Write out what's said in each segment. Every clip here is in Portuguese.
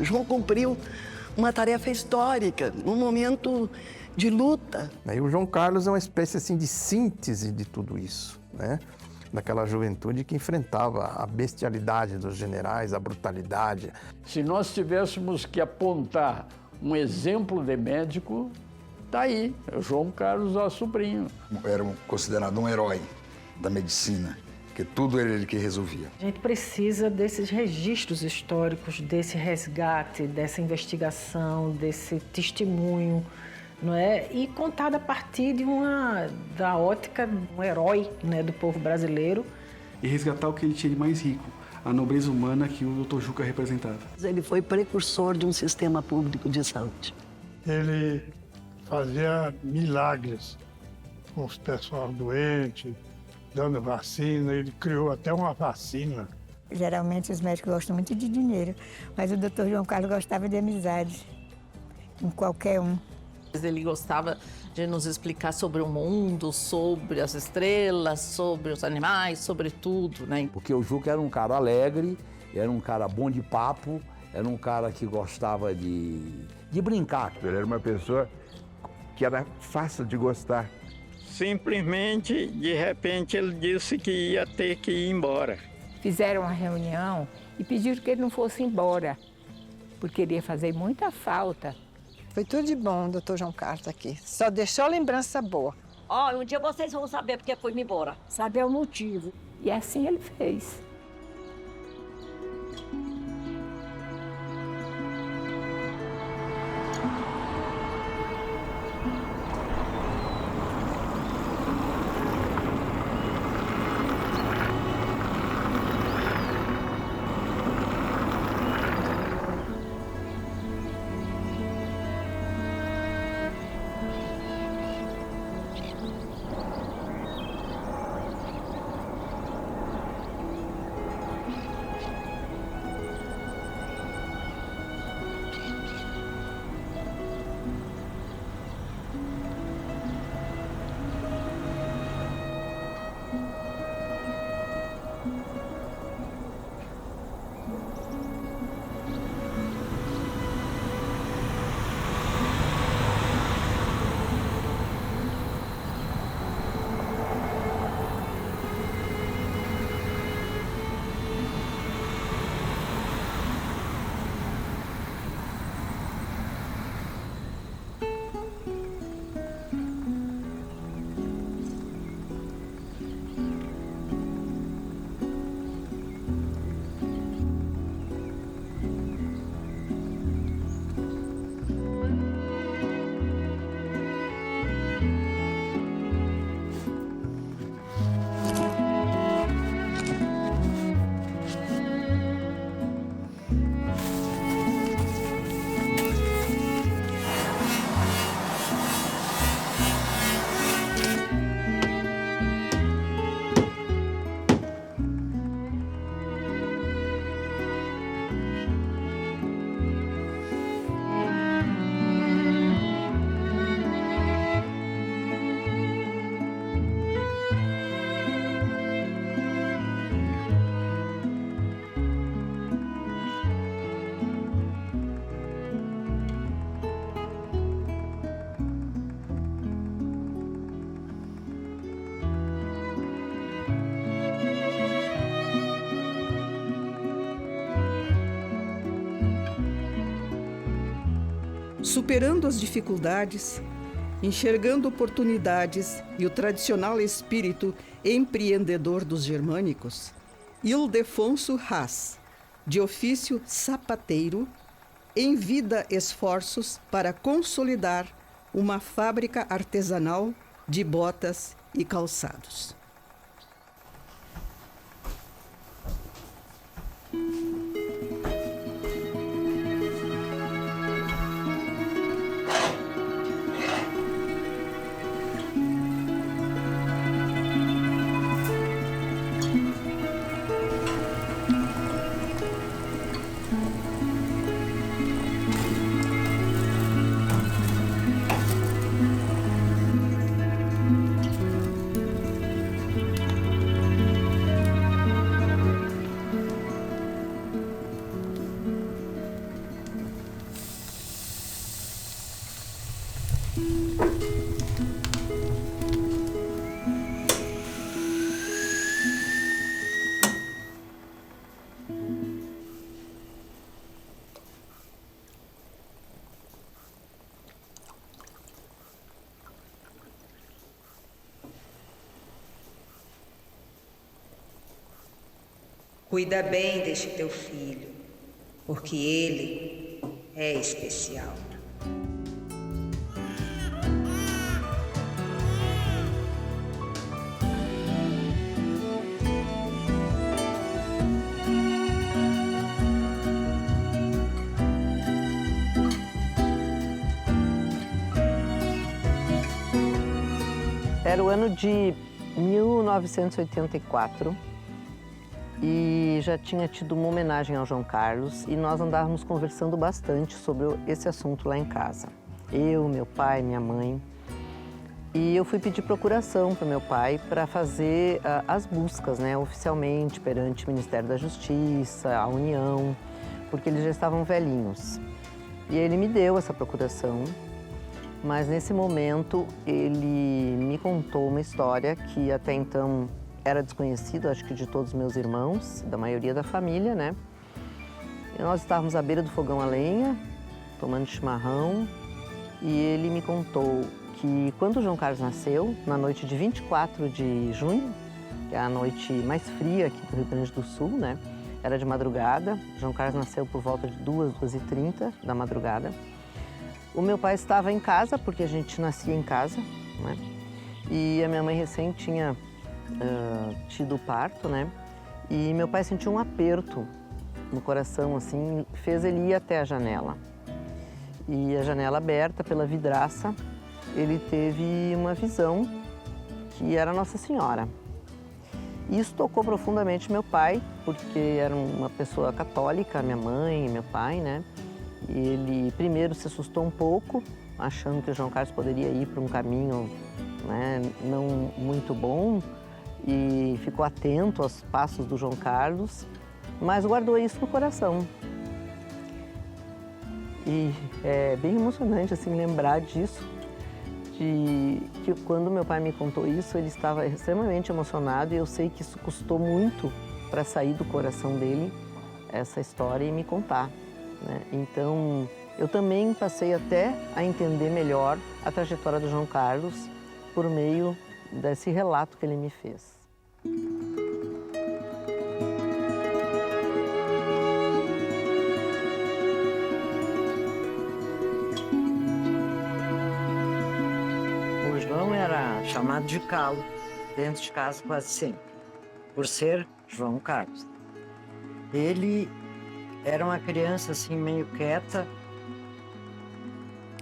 João cumpriu uma tarefa histórica, num momento de luta. E o João Carlos é uma espécie assim, de síntese de tudo isso, né? Daquela juventude que enfrentava a bestialidade dos generais, a brutalidade. Se nós tivéssemos que apontar um exemplo de médico, tá aí, é o João Carlos, nosso sobrinho. Era considerado um herói da medicina, porque tudo era ele que resolvia. A gente precisa desses registros históricos, desse resgate, dessa investigação, desse testemunho, não é? E contado a partir da ótica de um herói, né, do povo brasileiro. E resgatar o que ele tinha de mais rico, a nobreza humana que o Dr. Juca representava. Ele foi precursor de um sistema público de saúde. Ele fazia milagres com os pessoal doentes, dando vacina. Ele criou até uma vacina. Geralmente os médicos gostam muito de dinheiro, mas o Dr. João Carlos gostava de amizade com qualquer um. Ele gostava de nos explicar sobre o mundo, sobre as estrelas, sobre os animais, sobre tudo, né? Porque o Juca era um cara alegre, era um cara bom de papo, era um cara que gostava de brincar. Ele era uma pessoa que era fácil de gostar. Simplesmente, de repente, ele disse que ia ter que ir embora. Fizeram uma reunião e pediram que ele não fosse embora, porque ele ia fazer muita falta. Foi tudo de bom, doutor João Carlos, aqui. Só deixou lembrança boa. Um dia vocês vão saber porque foi-me embora. Saber o motivo. E assim ele fez. superando as dificuldades, enxergando oportunidades e o tradicional espírito empreendedor dos germânicos, Ildefonso Haas, de ofício sapateiro, envida esforços para consolidar uma fábrica artesanal de botas e calçados. Cuida bem deste teu filho, porque ele é especial. Era o ano de 1984 e já tinha tido uma homenagem ao João Carlos e nós andávamos conversando bastante sobre esse assunto lá em casa. Eu, meu pai, minha mãe. E eu fui pedir procuração para meu pai para fazer as buscas, né, oficialmente perante o Ministério da Justiça, a União, porque eles já estavam velhinhos. E ele me deu essa procuração. Mas nesse momento ele me contou uma história que até então era desconhecida, acho que de todos os meus irmãos, da maioria da família, né? E nós estávamos à beira do fogão a lenha, tomando chimarrão, e ele me contou que quando o João Carlos nasceu, na noite de 24 de junho, que é a noite mais fria aqui do Rio Grande do Sul, né? Era de madrugada, o João Carlos nasceu por volta de 2h30 da madrugada. O meu pai estava em casa, porque a gente nascia em casa, né? E a minha mãe recém tinha tido o parto, né? E meu pai sentiu um aperto no coração, assim, fez ele ir até a janela. E a janela aberta pela vidraça, ele teve uma visão que era Nossa Senhora. E isso tocou profundamente meu pai, porque era uma pessoa católica, minha mãe e meu pai, né? E ele primeiro se assustou um pouco, achando que o João Carlos poderia ir para um caminho, né, não muito bom, e ficou atento aos passos do João Carlos, mas guardou isso no coração. E é bem emocionante assim lembrar disso, de que quando meu pai me contou isso, ele estava extremamente emocionado, e eu sei que isso custou muito para sair do coração dele, essa história, e me contar. Né? Então, eu também passei até a entender melhor a trajetória do João Carlos por meio desse relato que ele me fez. O João era chamado de Calo dentro de casa quase sempre, por ser João Carlos. Ele era uma criança assim meio quieta,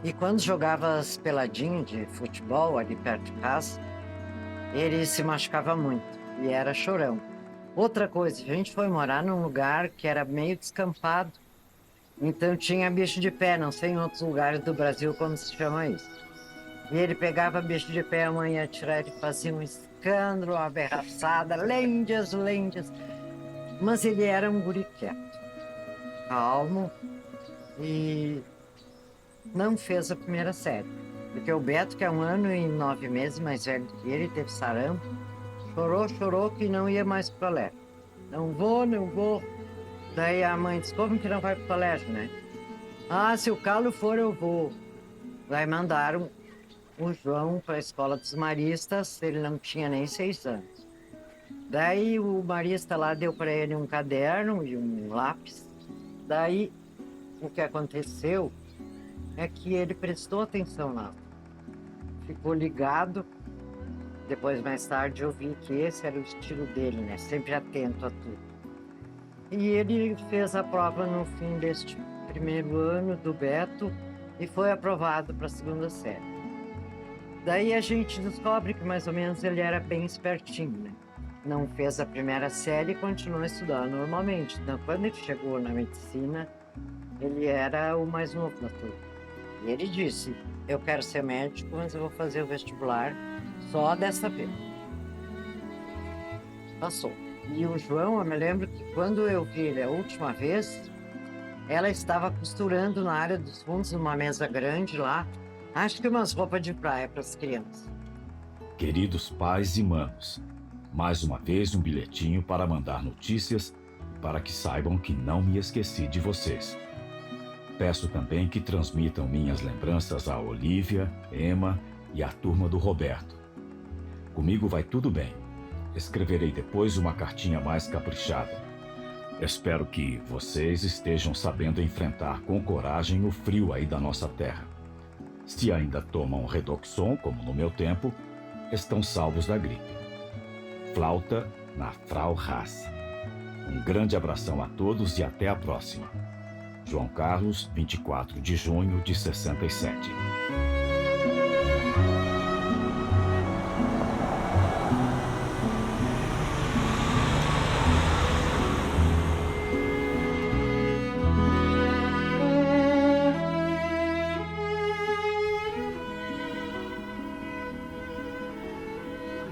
e quando jogava as peladinhas de futebol ali perto de casa, ele se machucava muito e era chorão. Outra coisa, a gente foi morar num lugar que era meio descampado, então tinha bicho de pé, não sei em outros lugares do Brasil como se chama isso. E ele pegava bicho de pé, a mãe ia tirar, ele fazia um escândalo, uma berraçada, lendas, lendas. Mas ele era um guri quieto, calmo, e não fez a primeira série. Porque o Beto, que é 1 ano e 9 meses mais velho que ele, teve sarampo, chorou que não ia mais pro colégio. Não vou. Daí a mãe disse, como que não vai pro colégio, né? Ah, se o Carlos for, eu vou. Aí mandaram o João para a escola dos maristas, ele não tinha nem 6 anos. Daí o marista lá deu para ele um caderno e um lápis. Daí o que aconteceu é que ele prestou atenção lá. Ficou ligado. Depois, mais tarde, eu vi que esse era o estilo dele, né? Sempre atento a tudo. E ele fez a prova no fim deste primeiro ano do Beto e foi aprovado para a 2ª série. Daí a gente descobre que mais ou menos ele era bem espertinho, né? Não fez a 1ª série e continuou estudando normalmente. Então, quando ele chegou na medicina, ele era o mais novo da turma. E ele disse, eu quero ser médico, mas eu vou fazer o vestibular só dessa vez. Passou. E o João, eu me lembro que quando eu vi ele a última vez, ela estava costurando na área dos fundos, numa mesa grande lá, acho que umas roupas de praia para as crianças. Queridos pais e manos, mais uma vez um bilhetinho para mandar notícias e para que saibam que não me esqueci de vocês. Peço também que transmitam minhas lembranças a Olívia, Emma e a turma do Roberto. Comigo vai tudo bem. Escreverei depois uma cartinha mais caprichada. Espero que vocês estejam sabendo enfrentar com coragem o frio aí da nossa terra. Se ainda tomam Redoxon, como no meu tempo, estão salvos da gripe. Flauta na Frau Haas. Um grande abração a todos e até a próxima. João Carlos, 24 de junho de 67.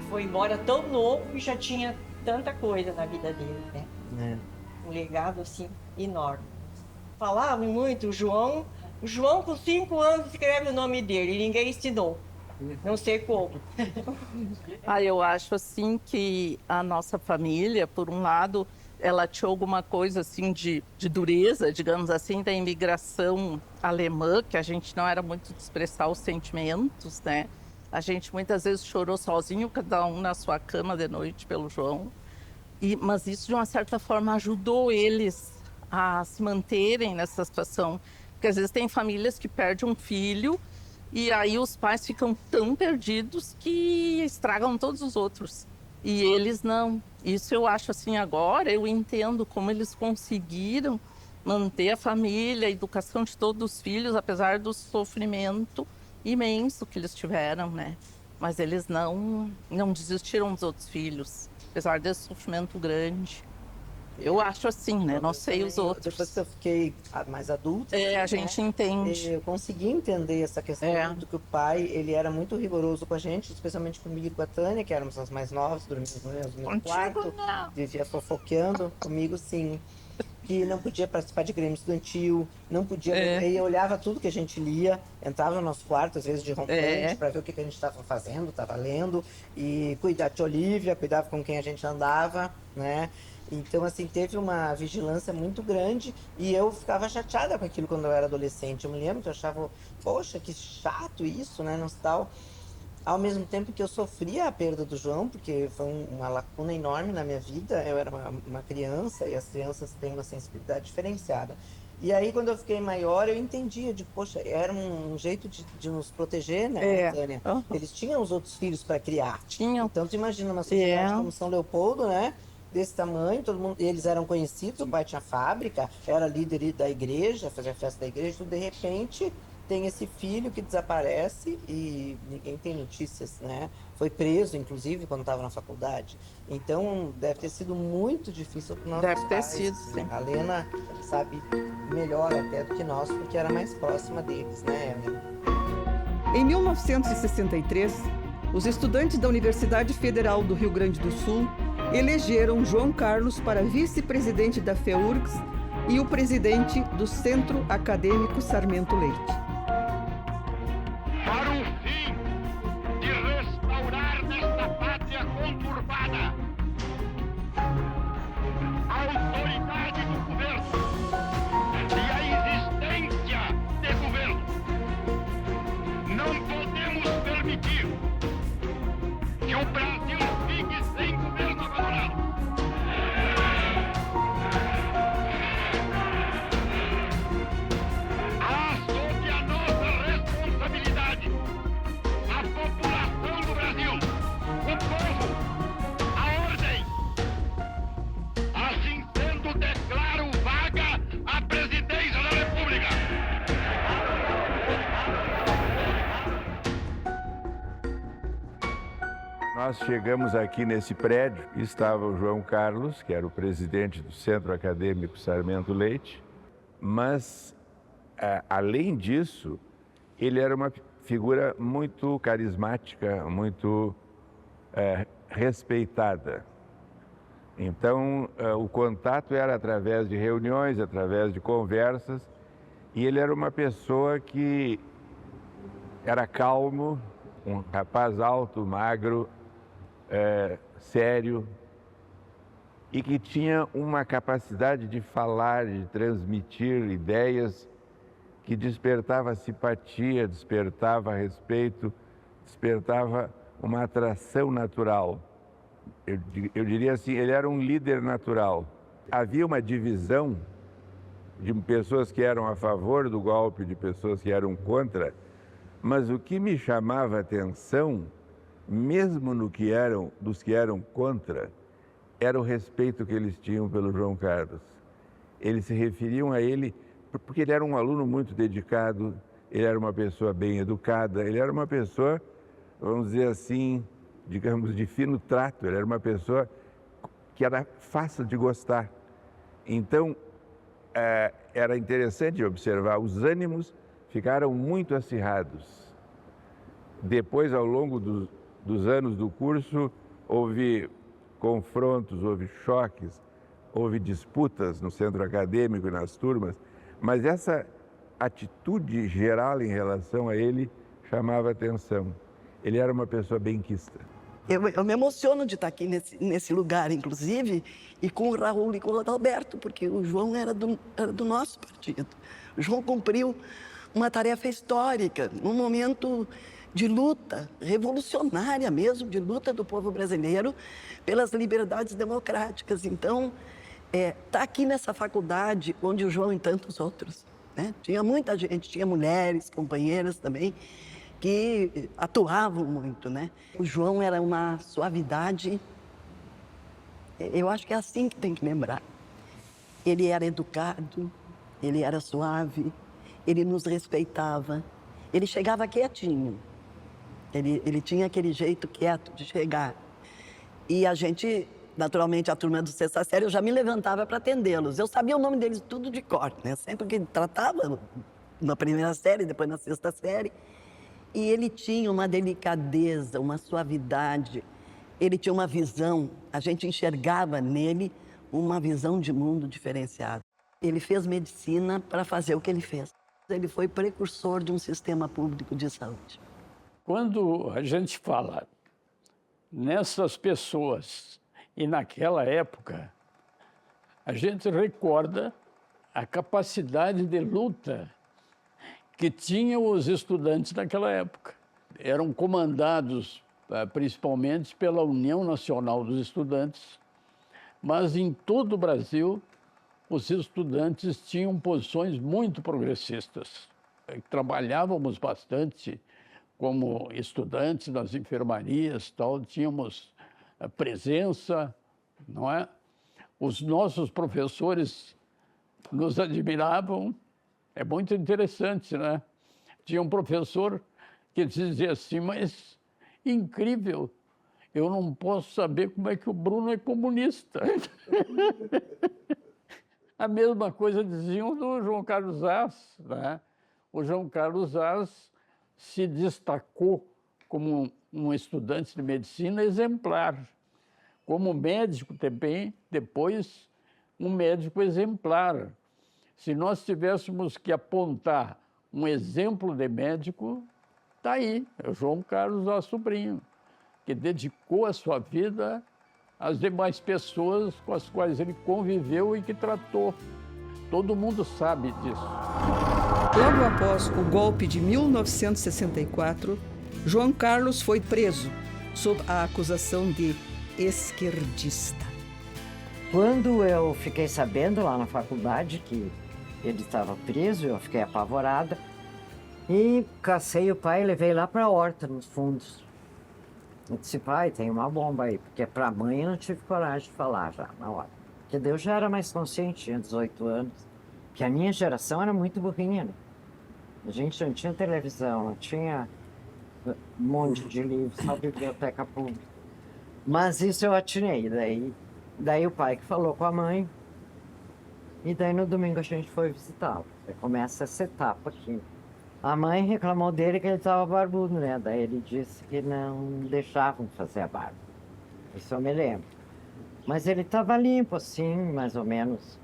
Foi embora tão novo e já tinha tanta coisa na vida dele, né? Um legado assim enorme. Falavam muito, o João com 5 anos escreve o nome dele e ninguém ensinou. Não sei como. Eu acho assim que a nossa família, por um lado, ela tinha alguma coisa assim de dureza, digamos assim, da imigração alemã, que a gente não era muito de expressar os sentimentos, né? A gente muitas vezes chorou sozinho, cada um na sua cama de noite pelo João. Mas isso, de uma certa forma, ajudou eles a se manterem nessa situação. Porque às vezes tem famílias que perdem um filho e aí os pais ficam tão perdidos que estragam todos os outros. E eles não. Isso eu acho assim agora, eu entendo como eles conseguiram manter a família, a educação de todos os filhos, apesar do sofrimento imenso que eles tiveram, né? Mas eles não desistiram dos outros filhos, apesar desse sofrimento grande. Eu acho assim, né? Não sei os outros. Depois que eu fiquei mais adulta... a gente entende. Eu consegui entender essa questão do que o pai, ele era muito rigoroso com a gente, especialmente comigo e com a Tânia, que éramos as mais novas, dormíamos no mesmo quarto, vivia fofoqueando, comigo sim. Que não podia participar de grêmio estudantil, não podia... Ele olhava tudo que a gente lia, entrava no nosso quarto, às vezes de rompante, para ver o que a gente estava fazendo, estava lendo, e cuidar de Olívia, cuidava com quem a gente andava, né? Então, assim, teve uma vigilância muito grande e eu ficava chateada com aquilo quando eu era adolescente. Eu me lembro que eu achava, poxa, que chato isso, né, não tal. Ao mesmo tempo que eu sofria a perda do João, porque foi uma lacuna enorme na minha vida, eu era uma criança e as crianças têm uma sensibilidade diferenciada. E aí, quando eu fiquei maior, eu entendia de, poxa, era um jeito de nos proteger, né, Tânia? Eles tinham os outros filhos para criar. Tinham. Então, tu imagina uma sociedade como São Leopoldo, né? Desse tamanho, todo mundo, eles eram conhecidos, o pai tinha fábrica, era líder da igreja, fazia festa da igreja, de repente tem esse filho que desaparece e ninguém tem notícias, né? Foi preso, inclusive, quando estava na faculdade. Então, deve ter sido muito difícil para nós. Deve ter sido, sim. A Lena sabe melhor até do que nós, porque era mais próxima deles, né, Emily? Em 1963, os estudantes da Universidade Federal do Rio Grande do Sul elegeram João Carlos para vice-presidente da FEURGS e o presidente do Centro Acadêmico Sarmento Leite. Para o fim de restaurar nesta pátria conturbada a autoridade do governo e a existência Nós chegamos aqui nesse prédio, estava o João Carlos, que era o presidente do Centro Acadêmico Sarmento Leite, mas, além disso, ele era uma figura muito carismática, muito respeitada. Então, o contato era através de reuniões, através de conversas, e ele era uma pessoa que era calmo, um rapaz alto, magro, sério, e que tinha uma capacidade de falar, de transmitir ideias que despertava simpatia, despertava respeito, despertava uma atração natural. Eu diria assim, ele era um líder natural. Havia uma divisão de pessoas que eram a favor do golpe, de pessoas que eram contra, mas o que me chamava a atenção, mesmo dos que eram contra, era o respeito que eles tinham pelo João Carlos. Eles se referiam a ele porque ele era um aluno muito dedicado, ele era uma pessoa bem educada, ele era uma pessoa, vamos dizer assim, digamos, de fino trato, ele era uma pessoa que era fácil de gostar. Então, era interessante observar, os ânimos ficaram muito acirrados. Depois, ao longo dos anos do curso, houve confrontos, houve choques, houve disputas no centro acadêmico e nas turmas, mas essa atitude geral em relação a ele chamava atenção. Ele era uma pessoa benquista. Eu me emociono de estar aqui nesse lugar, inclusive, e com o Raul e com o Adalberto, porque o João era do nosso partido. O João cumpriu uma tarefa histórica, num momento de luta revolucionária mesmo, de luta do povo brasileiro pelas liberdades democráticas. Então, estar aqui nessa faculdade, onde o João e tantos outros, né? Tinha muita gente, tinha mulheres, companheiras também, que atuavam muito, né? O João era uma suavidade, eu acho que é assim que tem que lembrar. Ele era educado, ele era suave, ele nos respeitava, ele chegava quietinho, ele tinha aquele jeito quieto de chegar. E a gente, naturalmente, a turma do sexta série, eu já me levantava para atendê-los. Eu sabia o nome deles tudo de cor, né? Sempre que tratava, na primeira série, depois na sexta série. E ele tinha uma delicadeza, uma suavidade, ele tinha uma visão, a gente enxergava nele uma visão de mundo diferenciada. Ele fez medicina para fazer o que ele fez. Ele foi precursor de um sistema público de saúde. Quando a gente fala nessas pessoas e naquela época, a gente recorda a capacidade de luta que tinham os estudantes naquela época. Eram comandados principalmente pela União Nacional dos Estudantes, mas em todo o Brasil os estudantes tinham posições muito progressistas. Trabalhávamos bastante como estudantes nas enfermarias, tal, tínhamos presença, não é? Os nossos professores nos admiravam. É muito interessante, né? Tinha um professor que dizia assim, mas incrível, eu não posso saber como é que o Bruno é comunista. A mesma coisa diziam do João Carlos Zas, né? O João Carlos Zas se destacou como um estudante de medicina exemplar, como médico também, depois um médico exemplar. Se nós tivéssemos que apontar um exemplo de médico, está aí, é o João Carlos Zas Sobrinho, que dedicou a sua vida às demais pessoas com as quais ele conviveu e que tratou. Todo mundo sabe disso. Logo após o golpe de 1964, João Carlos foi preso sob a acusação de esquerdista. Quando eu fiquei sabendo lá na faculdade que ele estava preso, eu fiquei apavorada e cacei o pai e levei lá para a horta, nos fundos. Eu disse, pai, tem uma bomba aí, porque para a mãe eu não tive coragem de falar já na hora. Porque Deus já era mais consciente, tinha 18 anos, que a minha geração era muito burrinha, né? A gente não tinha televisão, não tinha um monte de livros, só biblioteca pública. Mas isso eu atinei. Daí o pai que falou com a mãe. E daí no domingo a gente foi visitá-lo. Aí começa essa etapa aqui. A mãe reclamou dele que ele estava barbudo, né? Daí ele disse que não deixavam fazer a barba. Isso eu me lembro. Mas ele estava limpo, assim, mais ou menos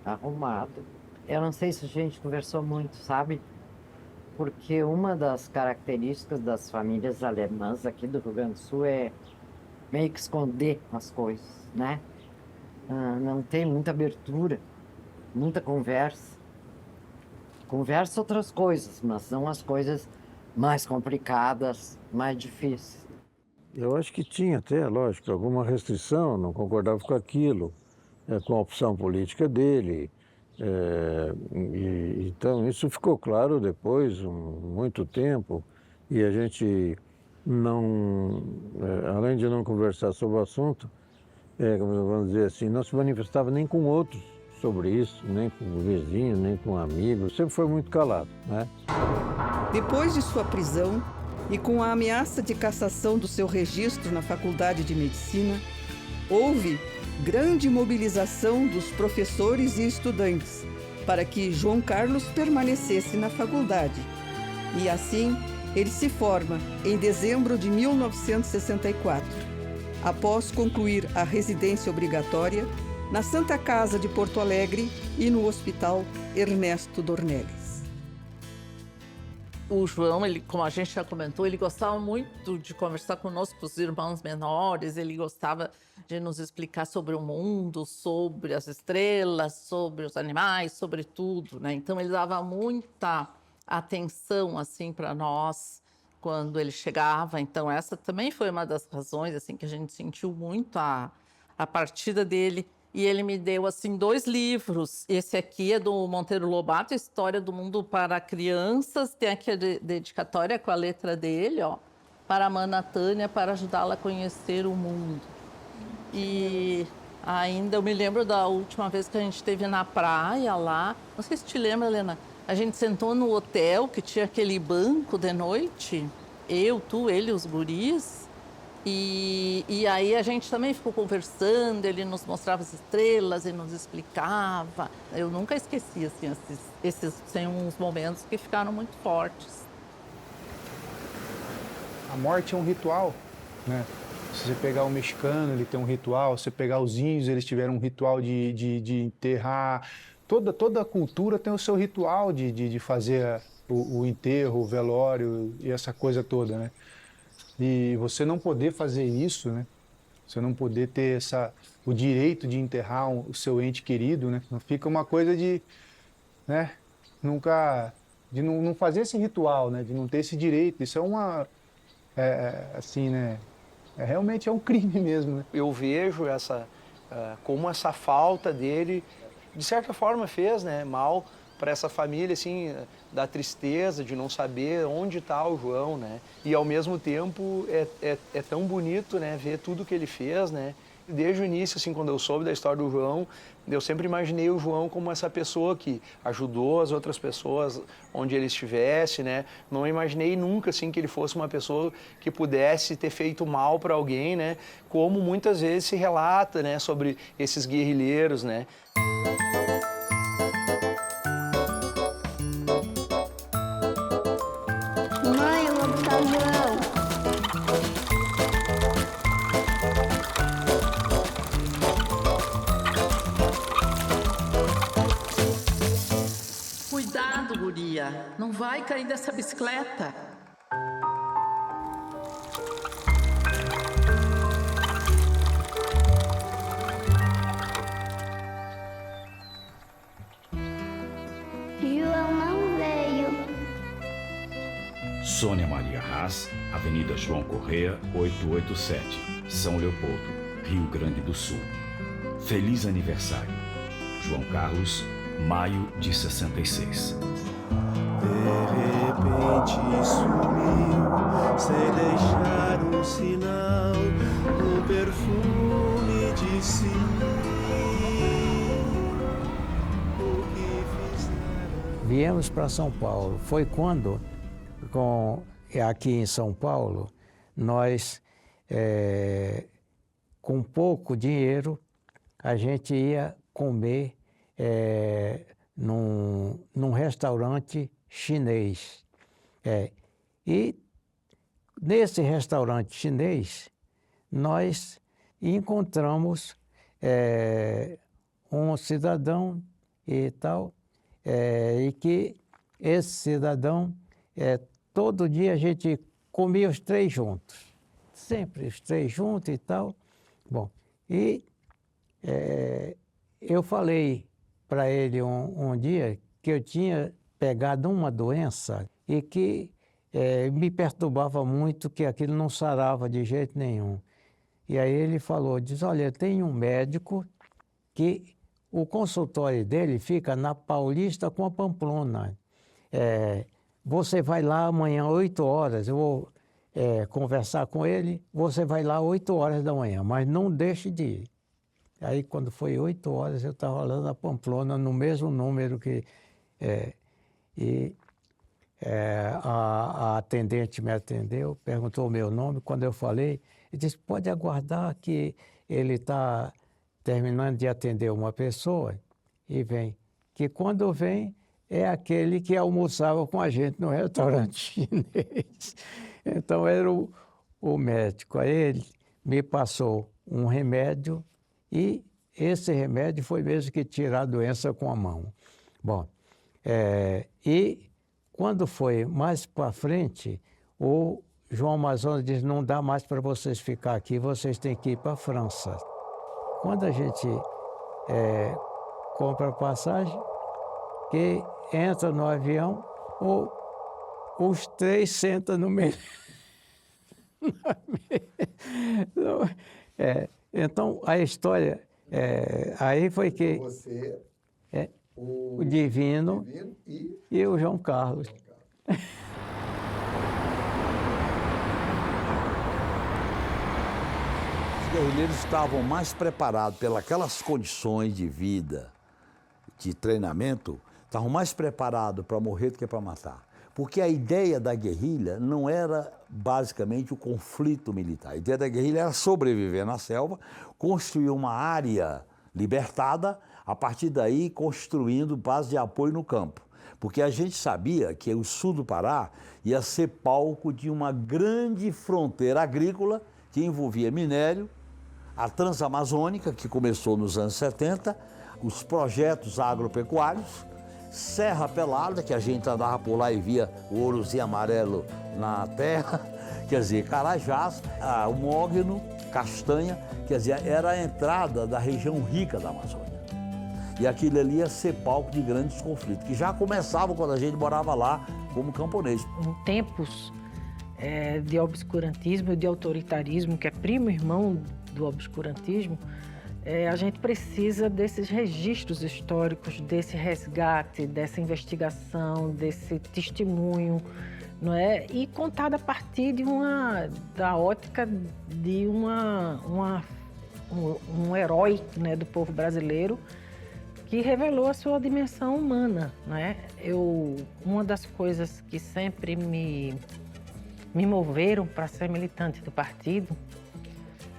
arrumado. Eu não sei se a gente conversou muito, sabe? Porque uma das características das famílias alemãs aqui do Rio Grande do Sul é meio que esconder as coisas, né? Não tem muita abertura, muita conversa. Conversa outras coisas, mas não as coisas mais complicadas, mais difíceis. Eu acho que tinha até, lógico, alguma restrição, não concordava com aquilo, com a opção política dele. Então, isso ficou claro depois, muito tempo, e a gente não, além de não conversar sobre o assunto, vamos dizer assim, não se manifestava nem com outros sobre isso, nem com vizinhos, nem com amigos, sempre foi muito calado, né? Depois de sua prisão e com a ameaça de cassação do seu registro na Faculdade de Medicina, houve grande mobilização dos professores e estudantes para que João Carlos permanecesse na faculdade. E assim, ele se forma em dezembro de 1964, após concluir a residência obrigatória na Santa Casa de Porto Alegre e no Hospital Ernesto Dornelles. O João, ele, como a gente já comentou, ele gostava muito de conversar conosco, com os irmãos menores, ele gostava de nos explicar sobre o mundo, sobre as estrelas, sobre os animais, sobre tudo, né? Então, ele dava muita atenção, assim, para nós quando ele chegava. Então, essa também foi uma das razões, assim, que a gente sentiu muito a partida dele. E ele me deu, assim, 2 livros. Esse aqui é do Monteiro Lobato, História do Mundo para Crianças. Tem aqui a dedicatória com a letra dele, ó, para a Mana Tânia, para ajudá-la a conhecer o mundo. E ainda eu me lembro da última vez que a gente esteve na praia lá. Não sei se te lembra, Helena. A gente sentou no hotel, que tinha aquele banco de noite. Eu, tu, ele, os guris. E aí a gente também ficou conversando, ele nos mostrava as estrelas e nos explicava. Eu nunca esqueci, assim, esses uns momentos que ficaram muito fortes. A morte é um ritual, né? Se você pegar o mexicano, ele tem um ritual. Se você pegar os índios, eles tiveram um ritual de enterrar. Toda a cultura tem o seu ritual de fazer o enterro, o velório e essa coisa toda, né? E você não poder fazer isso, né? Você não poder ter o direito de enterrar o seu ente querido, né? Não fica uma coisa de, né? De não fazer esse ritual, né? De não ter esse direito. Isso é assim, né? Realmente é um crime mesmo, né? Eu vejo como essa falta dele, de certa forma, fez, né, mal para essa família, assim, da tristeza de não saber onde está o João, né? E ao mesmo tempo é tão bonito, né, ver tudo que ele fez, né? Desde o início, assim, quando eu soube da história do João, eu sempre imaginei o João como essa pessoa que ajudou as outras pessoas onde ele estivesse, né? Não imaginei nunca, assim, que ele fosse uma pessoa que pudesse ter feito mal para alguém, né? Como muitas vezes se relata, né, sobre esses guerrilheiros, né? Mãe, eu vou buscar o João. Cuidado, guria. Não vai cair dessa bicicleta. João não veio. Sônia Maria Haas, Avenida João Correia, 887, São Leopoldo, Rio Grande do Sul. Feliz aniversário. João Carlos, maio de 66. De repente sumiu, sem deixar um sinal, um perfume de si. Viemos para São Paulo. Foi quando, aqui em São Paulo, nós com pouco dinheiro, a gente ia comer num restaurante chinês. E nesse restaurante chinês, nós encontramos um cidadão e tal, e que esse cidadão, todo dia a gente comia os três juntos, sempre os três juntos e tal. Bom, e eu falei para ele um dia que eu tinha pegado uma doença e que me perturbava muito, que aquilo não sarava de jeito nenhum. E aí ele falou, diz, olha, tem um médico que o consultório dele fica na Paulista com a Pamplona. Você vai lá amanhã, 8 horas, eu vou conversar com ele, você vai lá 8 horas da manhã, mas não deixe de ir. Aí, quando foi 8 horas, eu estava lá na Pamplona, no mesmo número que... a atendente me atendeu, perguntou o meu nome. Quando eu falei, ele disse, pode aguardar que ele está terminando de atender uma pessoa e vem. Que quando vem, é aquele que almoçava com a gente no restaurante chinês. Então, era o médico. Aí ele me passou um remédio e esse remédio foi mesmo que tirar a doença com a mão. Bom, e quando foi mais para frente, o João Amazonas disse, não dá mais para vocês ficar aqui, vocês têm que ir para a França. Quando a gente compra a passagem, que entra no avião, os três sentam no meio. Então, a história, aí foi que Você, o Divino e o João Carlos. Os guerrilheiros estavam mais preparados pelas condições de vida, de treinamento, estavam mais preparados para morrer do que para matar. Porque a ideia da guerrilha não era basicamente o conflito militar. A ideia da guerrilha era sobreviver na selva, construir uma área libertada, a partir daí construindo base de apoio no campo. Porque a gente sabia que o sul do Pará ia ser palco de uma grande fronteira agrícola que envolvia minério, a Transamazônica, que começou nos anos 70, os projetos agropecuários, Serra Pelada, que a gente andava por lá e via o ourozinho amarelo na terra, quer dizer, Carajás, o mogno, castanha, quer dizer, era a entrada da região rica da Amazônia. E aquilo ali ia ser palco de grandes conflitos, que já começavam quando a gente morava lá como camponês. Em tempos de obscurantismo e de autoritarismo, que é primo irmão do obscurantismo, a gente precisa desses registros históricos, desse resgate, dessa investigação, desse testemunho, não é? E contada a partir da ótica de um herói, né, do povo brasileiro, que revelou a sua dimensão humana, né? Uma das coisas que sempre me moveram para ser militante do partido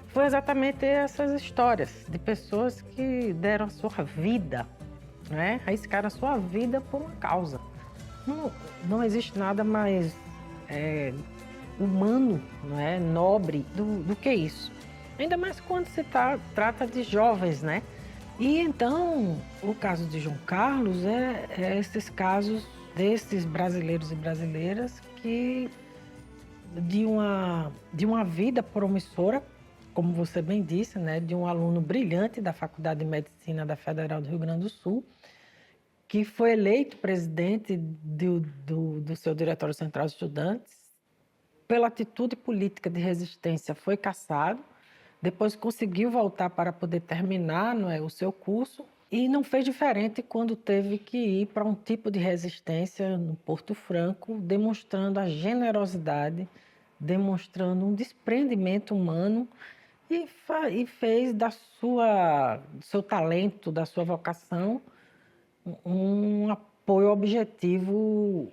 foi exatamente essas histórias de pessoas que deram a sua vida, né? Arriscaram a sua vida por uma causa. Não existe nada mais humano, não é? Nobre do que isso. Ainda mais quando se trata de jovens, né? E então, o caso de João Carlos é esses casos desses brasileiros e brasileiras que de uma vida promissora, como você bem disse, né, de um aluno brilhante da Faculdade de Medicina da Federal do Rio Grande do Sul, que foi eleito presidente do seu Diretório Central de Estudantes, pela atitude política de resistência foi cassado, depois conseguiu voltar para poder terminar, não é, o seu curso, e não fez diferente quando teve que ir para um tipo de resistência no Porto Franco, demonstrando a generosidade, demonstrando um desprendimento humano, e fez do seu talento, da sua vocação, um apoio objetivo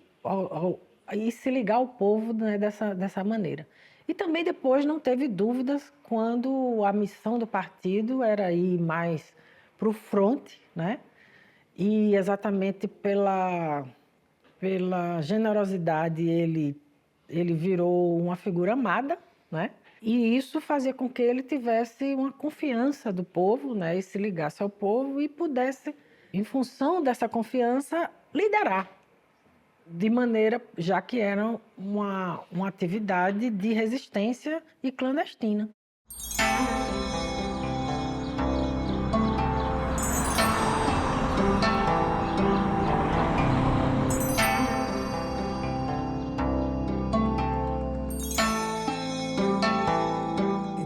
e se ligar ao povo, né, dessa maneira. E também depois não teve dúvidas quando a missão do partido era ir mais para o fronte, né? E exatamente pela generosidade ele virou uma figura amada, né? E isso fazia com que ele tivesse uma confiança do povo, né? E se ligasse ao povo e pudesse, em função dessa confiança, liderar. De maneira, já que era uma atividade de resistência e clandestina.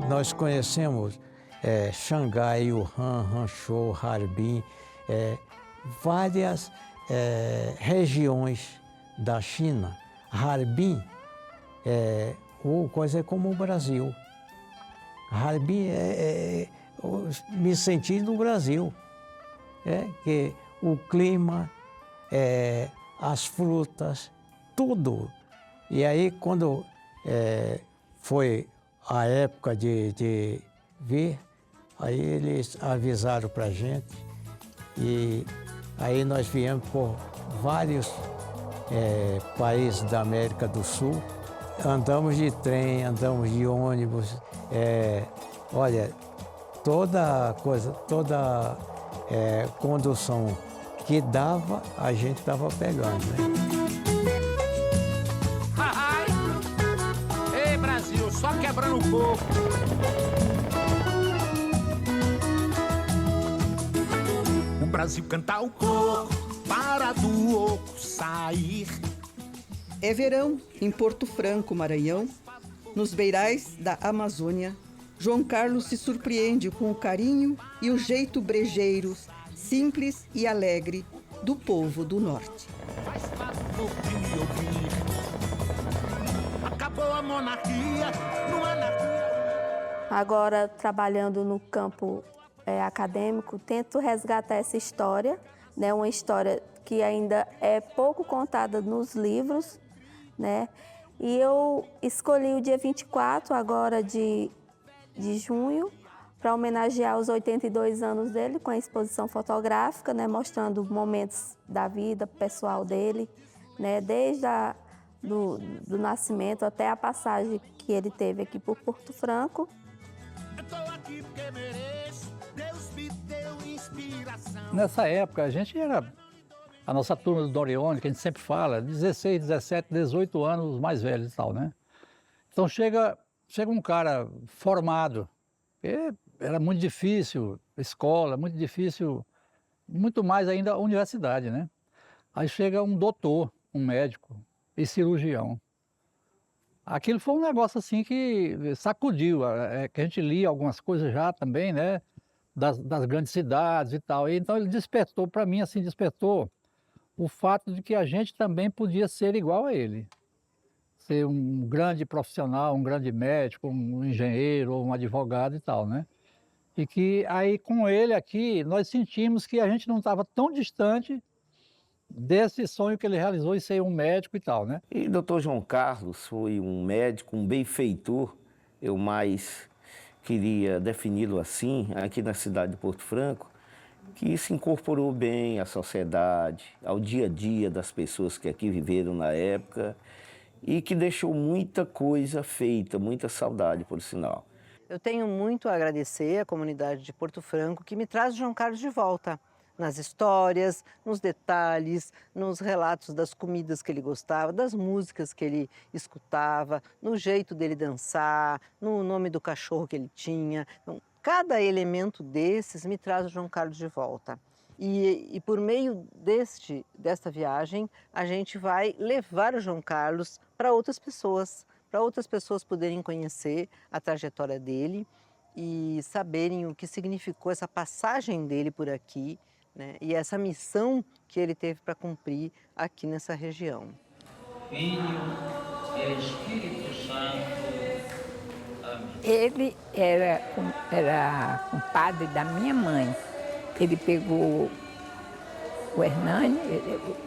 Nós conhecemos Xangai, Wuhan, Hangzhou, Harbin, várias regiões da China. Harbin coisa como o Brasil. Harbin me senti no Brasil. Que o clima, as frutas, tudo. E aí, quando foi a época de vir, aí eles avisaram para a gente e aí nós viemos por vários países da América do Sul. Andamos de trem, andamos de ônibus, olha, toda condução que dava, a gente estava pegando, né? Ei, Brasil, só quebrando o coco. O Brasil canta o coco para do oco sair. É verão em Porto Franco, Maranhão, nos beirais da Amazônia. João Carlos se surpreende com o carinho e o jeito brejeiro, simples e alegre do povo do norte. Faz parte do que ouvir. Acabou a monarquia, não anarquia. Agora, trabalhando no campo acadêmico, tento resgatar essa história, né? Uma história que ainda é pouco contada nos livros, né? E eu escolhi o dia 24 agora de junho para homenagear os 82 anos dele com a exposição fotográfica, né? Mostrando momentos da vida pessoal dele, né? Desde do nascimento até a passagem que ele teve aqui por Porto Franco. Nessa época, a nossa turma do Dorione, que a gente sempre fala, 16, 17, 18 anos mais velhos e tal, né? Então chega um cara formado, era muito difícil, escola, muito difícil, muito mais ainda a universidade, né? Aí chega um doutor, um médico e cirurgião. Aquilo foi um negócio assim que sacudiu, que a gente lia algumas coisas já também, né? Das grandes cidades e tal. E então ele despertou, para mim, assim, despertou o fato de que a gente também podia ser igual a ele. Ser um grande profissional, um grande médico, um engenheiro, um advogado e tal, né? E que aí com ele aqui, nós sentimos que a gente não estava tão distante desse sonho que ele realizou de ser um médico e tal, né? E o Dr. João Carlos foi um médico, um benfeitor, eu mais queria defini-lo assim, aqui na cidade de Porto Franco, que se incorporou bem à sociedade, ao dia a dia das pessoas que aqui viveram na época e que deixou muita coisa feita, muita saudade, por sinal. Eu tenho muito a agradecer à comunidade de Porto Franco que me traz o João Carlos de volta. Nas histórias, nos detalhes, nos relatos das comidas que ele gostava, das músicas que ele escutava, no jeito dele dançar, no nome do cachorro que ele tinha. Então, cada elemento desses me traz o João Carlos de volta. E por meio desta viagem, a gente vai levar o João Carlos para outras pessoas poderem conhecer a trajetória dele e saberem o que significou essa passagem dele por aqui, né? E essa missão que ele teve para cumprir aqui nessa região. Filho e Espírito Santo. Amém. Ele era compadre da minha mãe. Ele pegou o Hernani,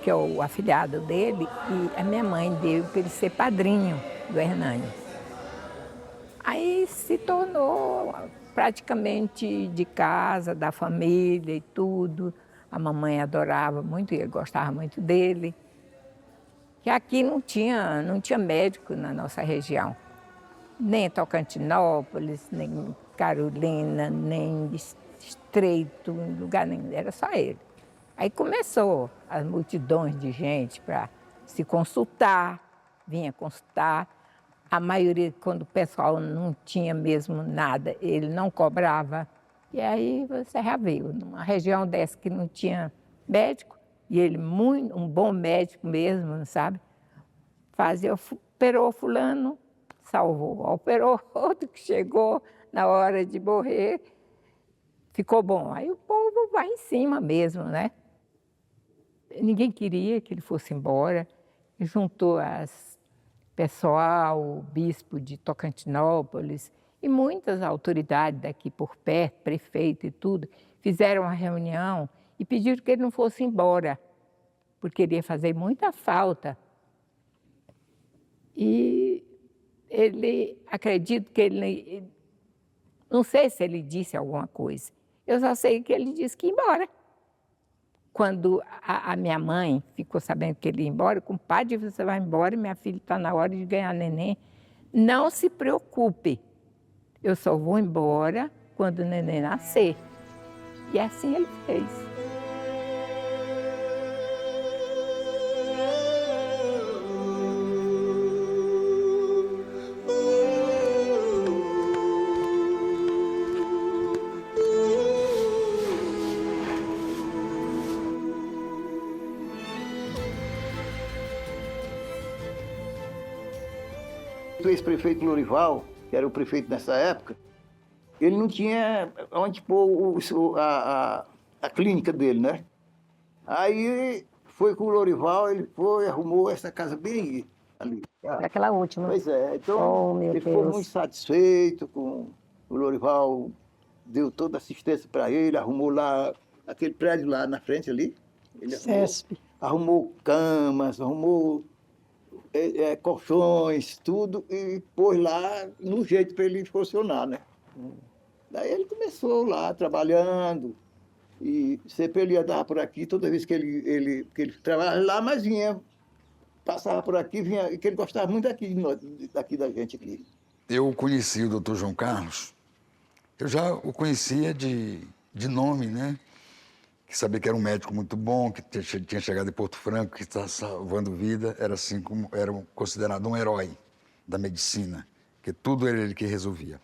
que é o afilhado dele, e a minha mãe deu para ele ser padrinho do Hernani. Aí se tornou praticamente de casa, da família e tudo. A mamãe adorava muito, ele gostava muito dele. Que aqui não tinha médico na nossa região. Nem Tocantinópolis, nem Carolina, nem Estreito, lugar nenhum, era só ele. Aí começou as multidões de gente para se consultar, vinha consultar. A maioria, quando o pessoal não tinha mesmo nada, ele não cobrava. E aí você já viu, numa região dessa que não tinha médico, e ele um bom médico mesmo, sabe? Operou fulano, salvou. Operou outro que chegou na hora de morrer, ficou bom. Aí o povo vai em cima mesmo, né? Ninguém queria que ele fosse embora. Juntou pessoal, o bispo de Tocantinópolis e muitas autoridades daqui por perto, prefeito e tudo, fizeram uma reunião e pediram que ele não fosse embora, porque ele ia fazer muita falta. E ele, acredito que ele, não sei se ele disse alguma coisa, eu só sei que ele disse que ia embora. Quando a minha mãe ficou sabendo que ele ia embora, compadre, você vai embora, minha filha está na hora de ganhar neném. Não se preocupe, eu só vou embora quando o neném nascer. E assim ele fez. O ex-prefeito Lorival, que era o prefeito nessa época, ele não tinha onde pôr a clínica dele, né? Aí foi com o Lorival, ele foi, arrumou essa casa bem ali. Aquela última. Pois é, então ele ficou muito satisfeito com o Lorival, deu toda a assistência para ele, arrumou lá aquele prédio lá na frente ali. Ele arrumou camas, arrumou colchões, tudo, e pôs lá no jeito para ele funcionar, né? Daí ele começou lá trabalhando, e sempre ele ia dar por aqui, toda vez que ele trabalhava lá, mas vinha, passava por aqui, vinha, que ele gostava muito daqui da gente aqui. Eu conheci o Dr. João Carlos, eu já o conhecia de nome, né? Que sabia que era um médico muito bom, que tinha chegado em Porto Franco, que estava salvando vida, era assim como era considerado um herói da medicina, que tudo era ele que resolvia.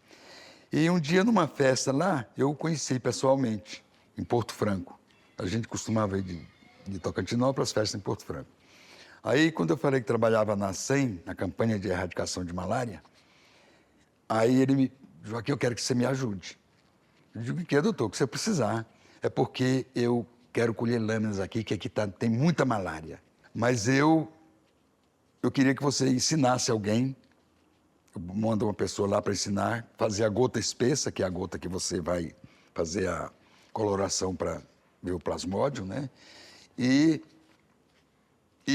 E um dia, numa festa lá, eu o conheci pessoalmente, em Porto Franco. A gente costumava ir de Tocantinópolis para as festas em Porto Franco. Aí, quando eu falei que trabalhava na SEM, na campanha de erradicação de malária, aí ele me... Joaquim, eu quero que você me ajude. Eu digo, o que, doutor? O que você precisar. É porque eu quero colher lâminas aqui, que aqui tem muita malária. Mas eu queria que você ensinasse alguém, manda uma pessoa lá para ensinar, fazer a gota espessa, que é a gota que você vai fazer a coloração para ver o plasmódio, né? E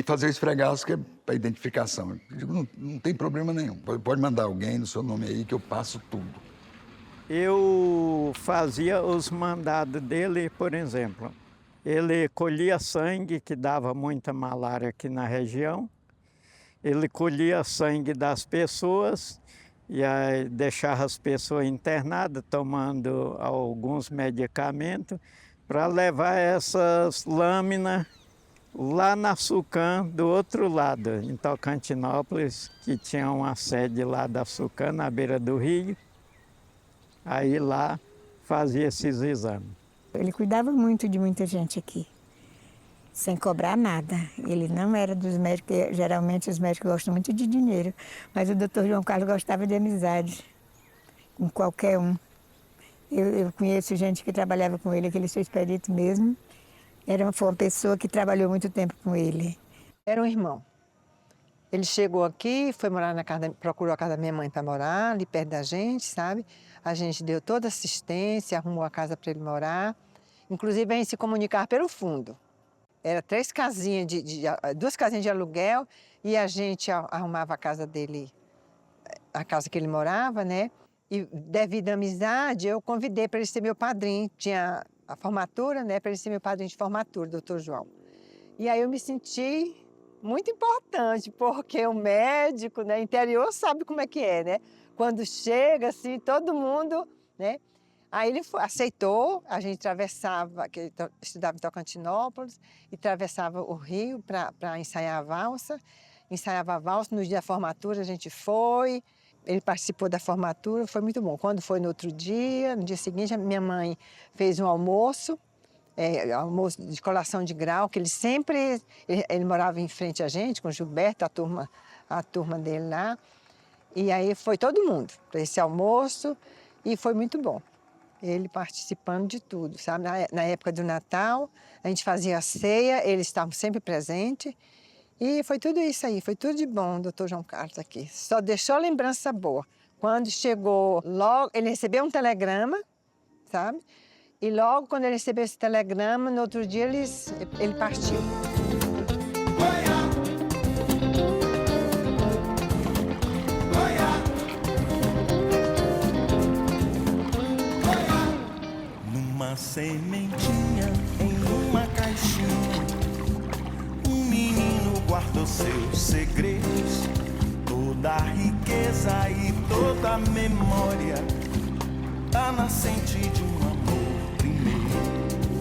fazer o esfregaço, que é para identificação. Eu digo, não tem problema nenhum. Pode mandar alguém no seu nome aí, que eu passo tudo. Eu fazia os mandados dele, por exemplo. Ele colhia sangue, que dava muita malária aqui na região. Ele colhia sangue das pessoas e aí deixava as pessoas internadas, tomando alguns medicamentos, para levar essas lâminas lá na Sucam, do outro lado, em Tocantinópolis, que tinha uma sede lá da Sucam, na beira do rio. Aí lá fazia esses exames. Ele cuidava muito de muita gente aqui, sem cobrar nada. Ele não era dos médicos, geralmente os médicos gostam muito de dinheiro, mas o doutor João Carlos gostava de amizade, com qualquer um. Eu conheço gente que trabalhava com ele, que ele fez perito mesmo. Foi uma pessoa que trabalhou muito tempo com ele. Era um irmão. Ele chegou aqui, foi morar na casa, procurou a casa da minha mãe para morar, ali perto da gente, sabe? A gente deu toda assistência, arrumou a casa para ele morar. Inclusive, a gente se comunicava pelo fundo. Era 2 casinhas de aluguel e a gente arrumava a casa dele a casa que ele morava, né? E devido à amizade, eu convidei para ele ser meu padrinho. Tinha a formatura, né? Para ele ser meu padrinho de formatura, doutor João. E aí eu me senti muito importante, porque o médico, né? Interior sabe como é que é, né? Quando chega, assim, todo mundo, né? Aí ele aceitou, a gente atravessava, que ele estudava em Tocantinópolis, e atravessava o rio para ensaiar a valsa. Ensaiava a valsa, no dia da formatura a gente foi, ele participou da formatura, foi muito bom. Quando foi no outro dia, no dia seguinte, a minha mãe fez um almoço, almoço de colação de grau, que ele sempre, ele morava em frente a gente, com o Gilberto, a turma dele lá. E aí foi todo mundo para esse almoço e foi muito bom. Ele participando de tudo, sabe? Na época do Natal, a gente fazia a ceia, eles estavam sempre presentes. E foi tudo isso aí, foi tudo de bom, doutor João Carlos aqui. Só deixou lembrança boa. Quando chegou, logo, ele recebeu um telegrama, sabe? E logo quando ele recebeu esse telegrama, no outro dia ele partiu. Numa sementinha, em uma caixinha, um menino guardou seus segredos, toda a riqueza e toda a memória, a nascente de um amor primeiro.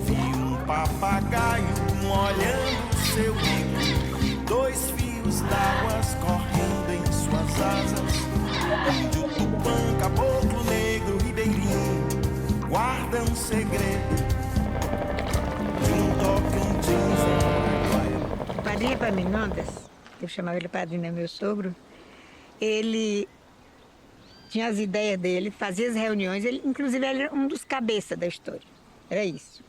Vi um papagaio molhando seu bico e 2 fios d'água correndo em suas asas. Índio, tupã, caboclo, negro, ribeirinho, guarda um segredo de um Tocantins. O padrinho Epaminondas, eu chamava ele padrinho, né, meu sogro, ele tinha as ideias dele, fazia as reuniões, ele inclusive era um dos cabeças da história, era isso.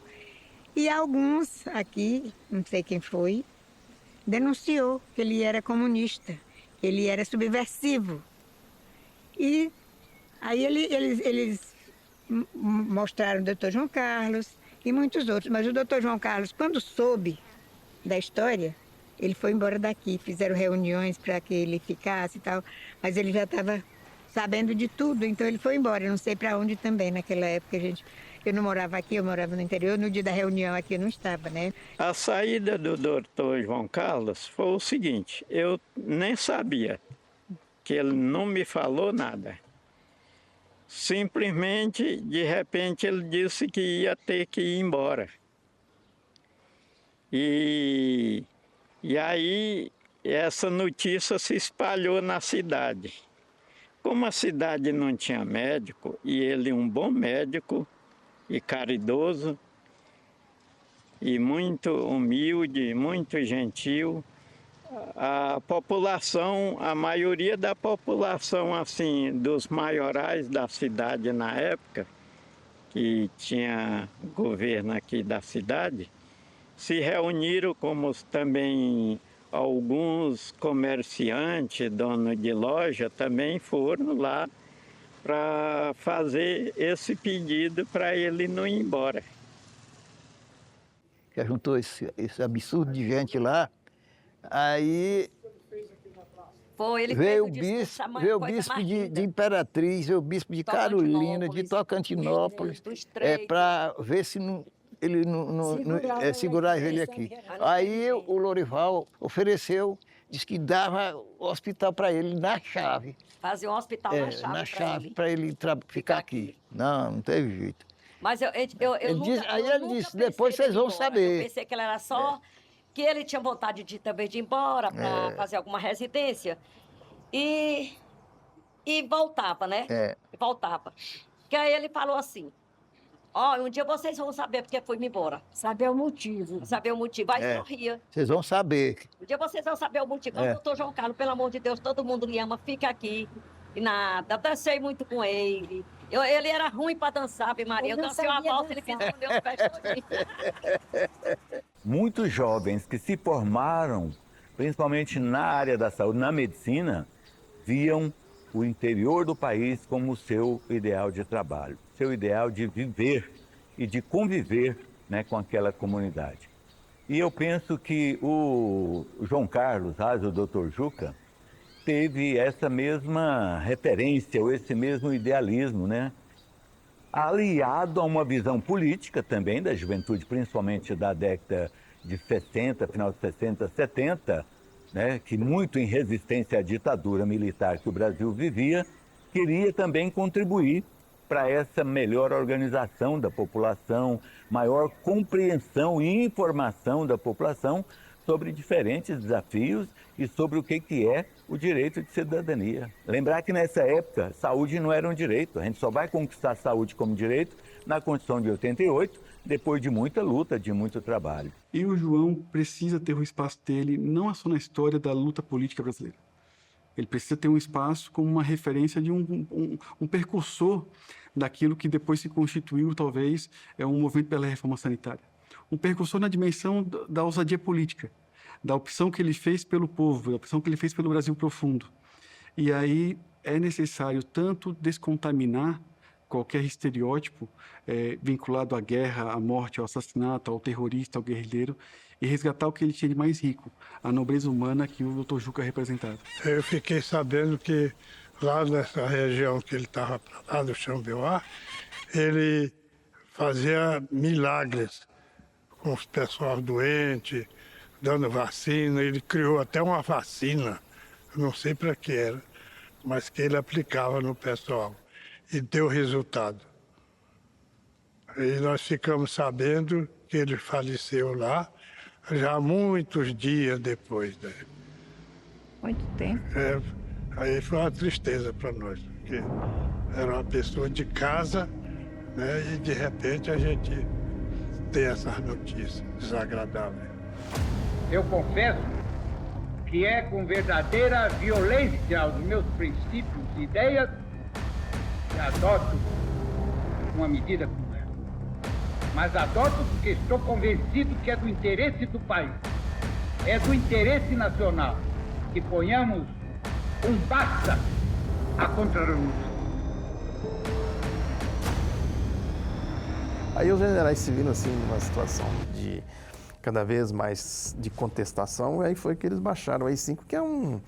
E alguns aqui, não sei quem foi, denunciou que ele era comunista, que ele era subversivo. E aí eles mostraram o doutor João Carlos e muitos outros, mas o doutor João Carlos, quando soube da história, ele foi embora daqui, fizeram reuniões para que ele ficasse e tal, mas ele já estava sabendo de tudo, então ele foi embora, eu não sei para onde também naquela época, eu não morava aqui, eu morava no interior, no dia da reunião aqui eu não estava, né? A saída do doutor João Carlos foi o seguinte, eu nem sabia, que ele não me falou nada. Simplesmente, de repente, ele disse que ia ter que ir embora. E aí, essa notícia se espalhou na cidade. Como a cidade não tinha médico, e ele um bom médico e caridoso, e muito humilde, muito gentil, a população, a maioria da população, assim, dos maiorais da cidade na época, que tinha governo aqui da cidade, se reuniram, como também alguns comerciantes, donos de loja, também foram lá para fazer esse pedido para ele não ir embora. Já juntou esse absurdo de gente lá, aí veio o bispo de Imperatriz, veio o bispo de Carolina, de Tocantinópolis, para ver se ele não segurava ele aqui. Aí o Lorival ofereceu, disse que dava hospital para ele na chave. Fazia um hospital na chave para ele ficar aqui. Não teve jeito. Mas ele disse, depois vocês vão saber. Eu pensei que ele era só, que ele tinha vontade também de ir embora para fazer alguma residência. E voltava, né? Voltava. Que aí ele falou assim, um dia vocês vão saber porque foi-me embora. Saber o motivo. Saber o motivo. Aí sorria. Vocês vão saber. Um dia vocês vão saber o motivo. O doutor João Carlos, pelo amor de Deus, todo mundo lhe ama, fica aqui. E nada, dancei muito com ele. Ele era ruim para dançar, Maria. Eu dancei uma valsa, ele fez com Deus pés. Muitos jovens que se formaram, principalmente na área da saúde, na medicina, viam o interior do país como seu ideal de trabalho, seu ideal de viver e de conviver, né, com aquela comunidade. E eu penso que o João Carlos, o Dr. Juca, teve essa mesma referência, ou esse mesmo idealismo, né? Aliado a uma visão política também da juventude, principalmente da década de 60, final de 60, 70, né? Que muito em resistência à ditadura militar que o Brasil vivia, queria também contribuir para essa melhor organização da população, maior compreensão e informação da população sobre diferentes desafios e sobre o que é o direito de cidadania. Lembrar que nessa época, saúde não era um direito. A gente só vai conquistar a saúde como direito na Constituição de 88, depois de muita luta, de muito trabalho. E o João precisa ter o espaço dele, não só na história da luta política brasileira. Ele precisa ter um espaço como uma referência de um precursor daquilo que depois se constituiu, talvez, um movimento pela reforma sanitária. Um precursor na dimensão da ousadia política, da opção que ele fez pelo povo, da opção que ele fez pelo Brasil profundo. E aí é necessário tanto descontaminar qualquer estereótipo vinculado à guerra, à morte, ao assassinato, ao terrorista, ao guerrilheiro, e resgatar o que ele tinha de mais rico, a nobreza humana que o Dr. Juca representava. Eu fiquei sabendo que lá nessa região que ele estava, lá do Xambioá, ele fazia milagres com os pessoal doentes, dando vacina. Ele criou até uma vacina, não sei para que era, mas que ele aplicava no pessoal e deu resultado. E nós ficamos sabendo que ele faleceu lá já muitos dias depois dele. Muito tempo. Aí foi uma tristeza para nós, porque era uma pessoa de casa, né, e de repente a gente tem essas notícias desagradáveis. Eu confesso que é com verdadeira violência aos meus princípios e ideias que adoto uma medida como essa. Mas adoto porque estou convencido que é do interesse do país, é do interesse nacional que ponhamos um basta à contra-revolução. Aí os generais se viram assim numa situação de cada vez mais de contestação, e aí foi que eles baixaram o AI-5, que é o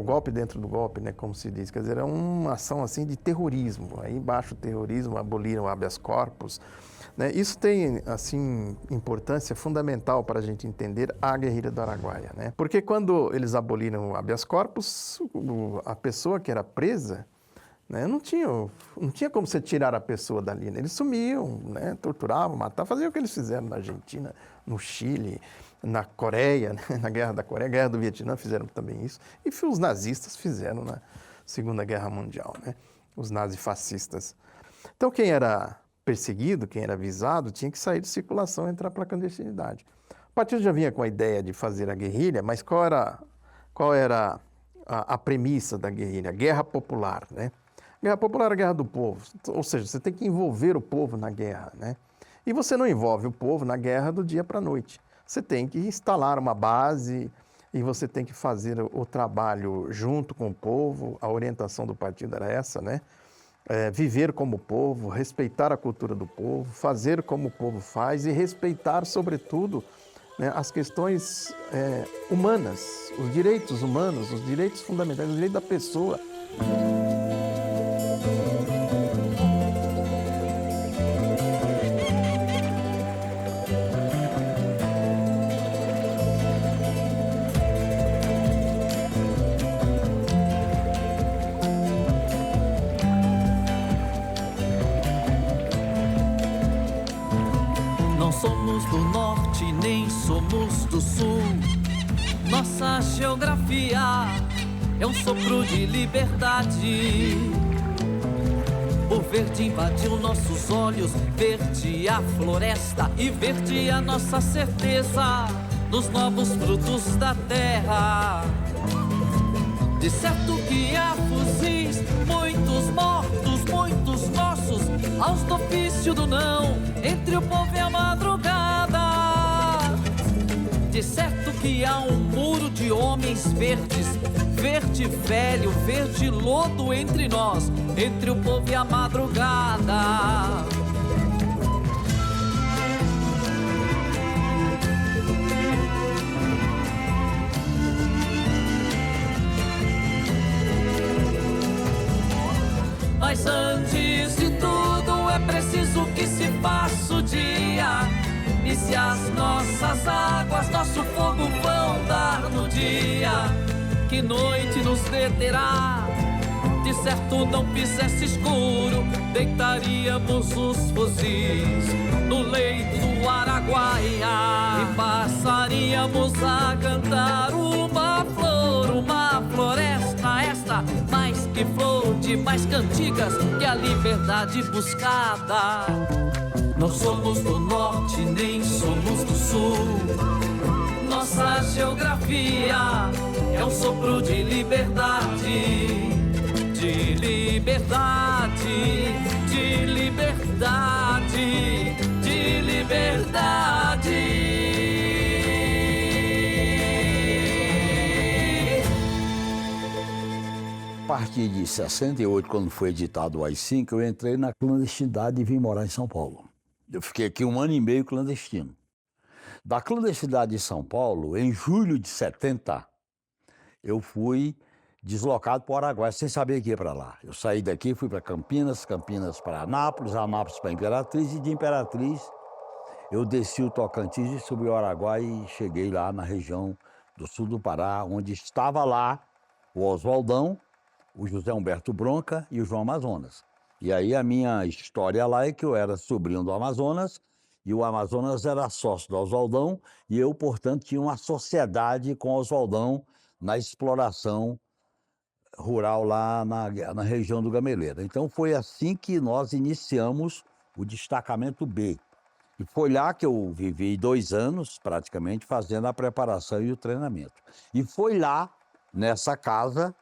golpe dentro do golpe, né, como se diz, quer dizer, é uma ação assim de terrorismo. Aí baixa o terrorismo, aboliram o habeas corpus, né? Isso tem assim importância fundamental para a gente entender a guerrilha do Araguaia, né? Porque quando eles aboliram o habeas corpus, a pessoa que era presa, né, não tinha como você tirar a pessoa dali, né? Eles sumiam, né, torturavam, matavam, faziam o que eles fizeram na Argentina, no Chile, na Coreia, né, na Guerra da Coreia, Guerra do Vietnã fizeram também isso, e os nazistas fizeram na Segunda Guerra Mundial, né, os nazifascistas. Então quem era perseguido, quem era visado, tinha que sair de circulação e entrar para a clandestinidade. O partido já vinha com a ideia de fazer a guerrilha, mas qual era a premissa da guerrilha? A guerra popular, né? Guerra popular é a guerra do povo, ou seja, você tem que envolver o povo na guerra, né? E você não envolve o povo na guerra do dia para a noite. Você tem que instalar uma base e você tem que fazer o trabalho junto com o povo. A orientação do partido era essa, né? Viver como povo, respeitar a cultura do povo, fazer como o povo faz e respeitar, sobretudo, né, as questões humanas, os direitos humanos, os direitos fundamentais, o direito da pessoa. Somos do norte, nem somos do sul. Nossa geografia é um sopro de liberdade. O verde invadiu nossos olhos, verde a floresta e verde a nossa certeza nos novos frutos da terra. De certo que há fuzis, muitos mortos, muitos nossos, aos do ofício do não, entre o povo e a madrugada. De certo que há um muro de homens verdes, verde velho, verde lodo entre nós, entre o povo e a madrugada. se as nossas águas, nosso fogo vão dar no dia, que noite nos deterá. De certo não fizesse escuro, deitaríamos os fuzis no leito do Araguaia e passaríamos a cantar uma flor, uma floresta, esta mais que flor de mais cantigas que a liberdade buscada. Não somos do norte nem somos do sul, nossa geografia é um sopro de liberdade. De liberdade, de liberdade, de liberdade. A partir de 68, quando foi editado o AI-5, eu entrei na clandestinidade e vim morar em São Paulo. Eu fiquei aqui 1 ano e meio clandestino. Da clandestinidade de São Paulo, em julho de 70, eu fui deslocado para o Araguaia, sem saber que ia para lá. Eu saí daqui, fui para Campinas, Campinas para Anápolis, Anápolis para Imperatriz, e de Imperatriz eu desci o Tocantins e subi o Araguaia e cheguei lá na região do sul do Pará, onde estava lá o Oswaldão, o José Humberto Bronca e o João Amazonas. E aí a minha história lá é que eu era sobrinho do Amazonas, e o Amazonas era sócio do Oswaldão, e eu, portanto, tinha uma sociedade com o Oswaldão na exploração rural lá na região do Gameleira. Então foi assim que nós iniciamos o destacamento B. E foi lá que eu vivi 2 anos, praticamente, fazendo a preparação e o treinamento. E foi lá, nessa casa,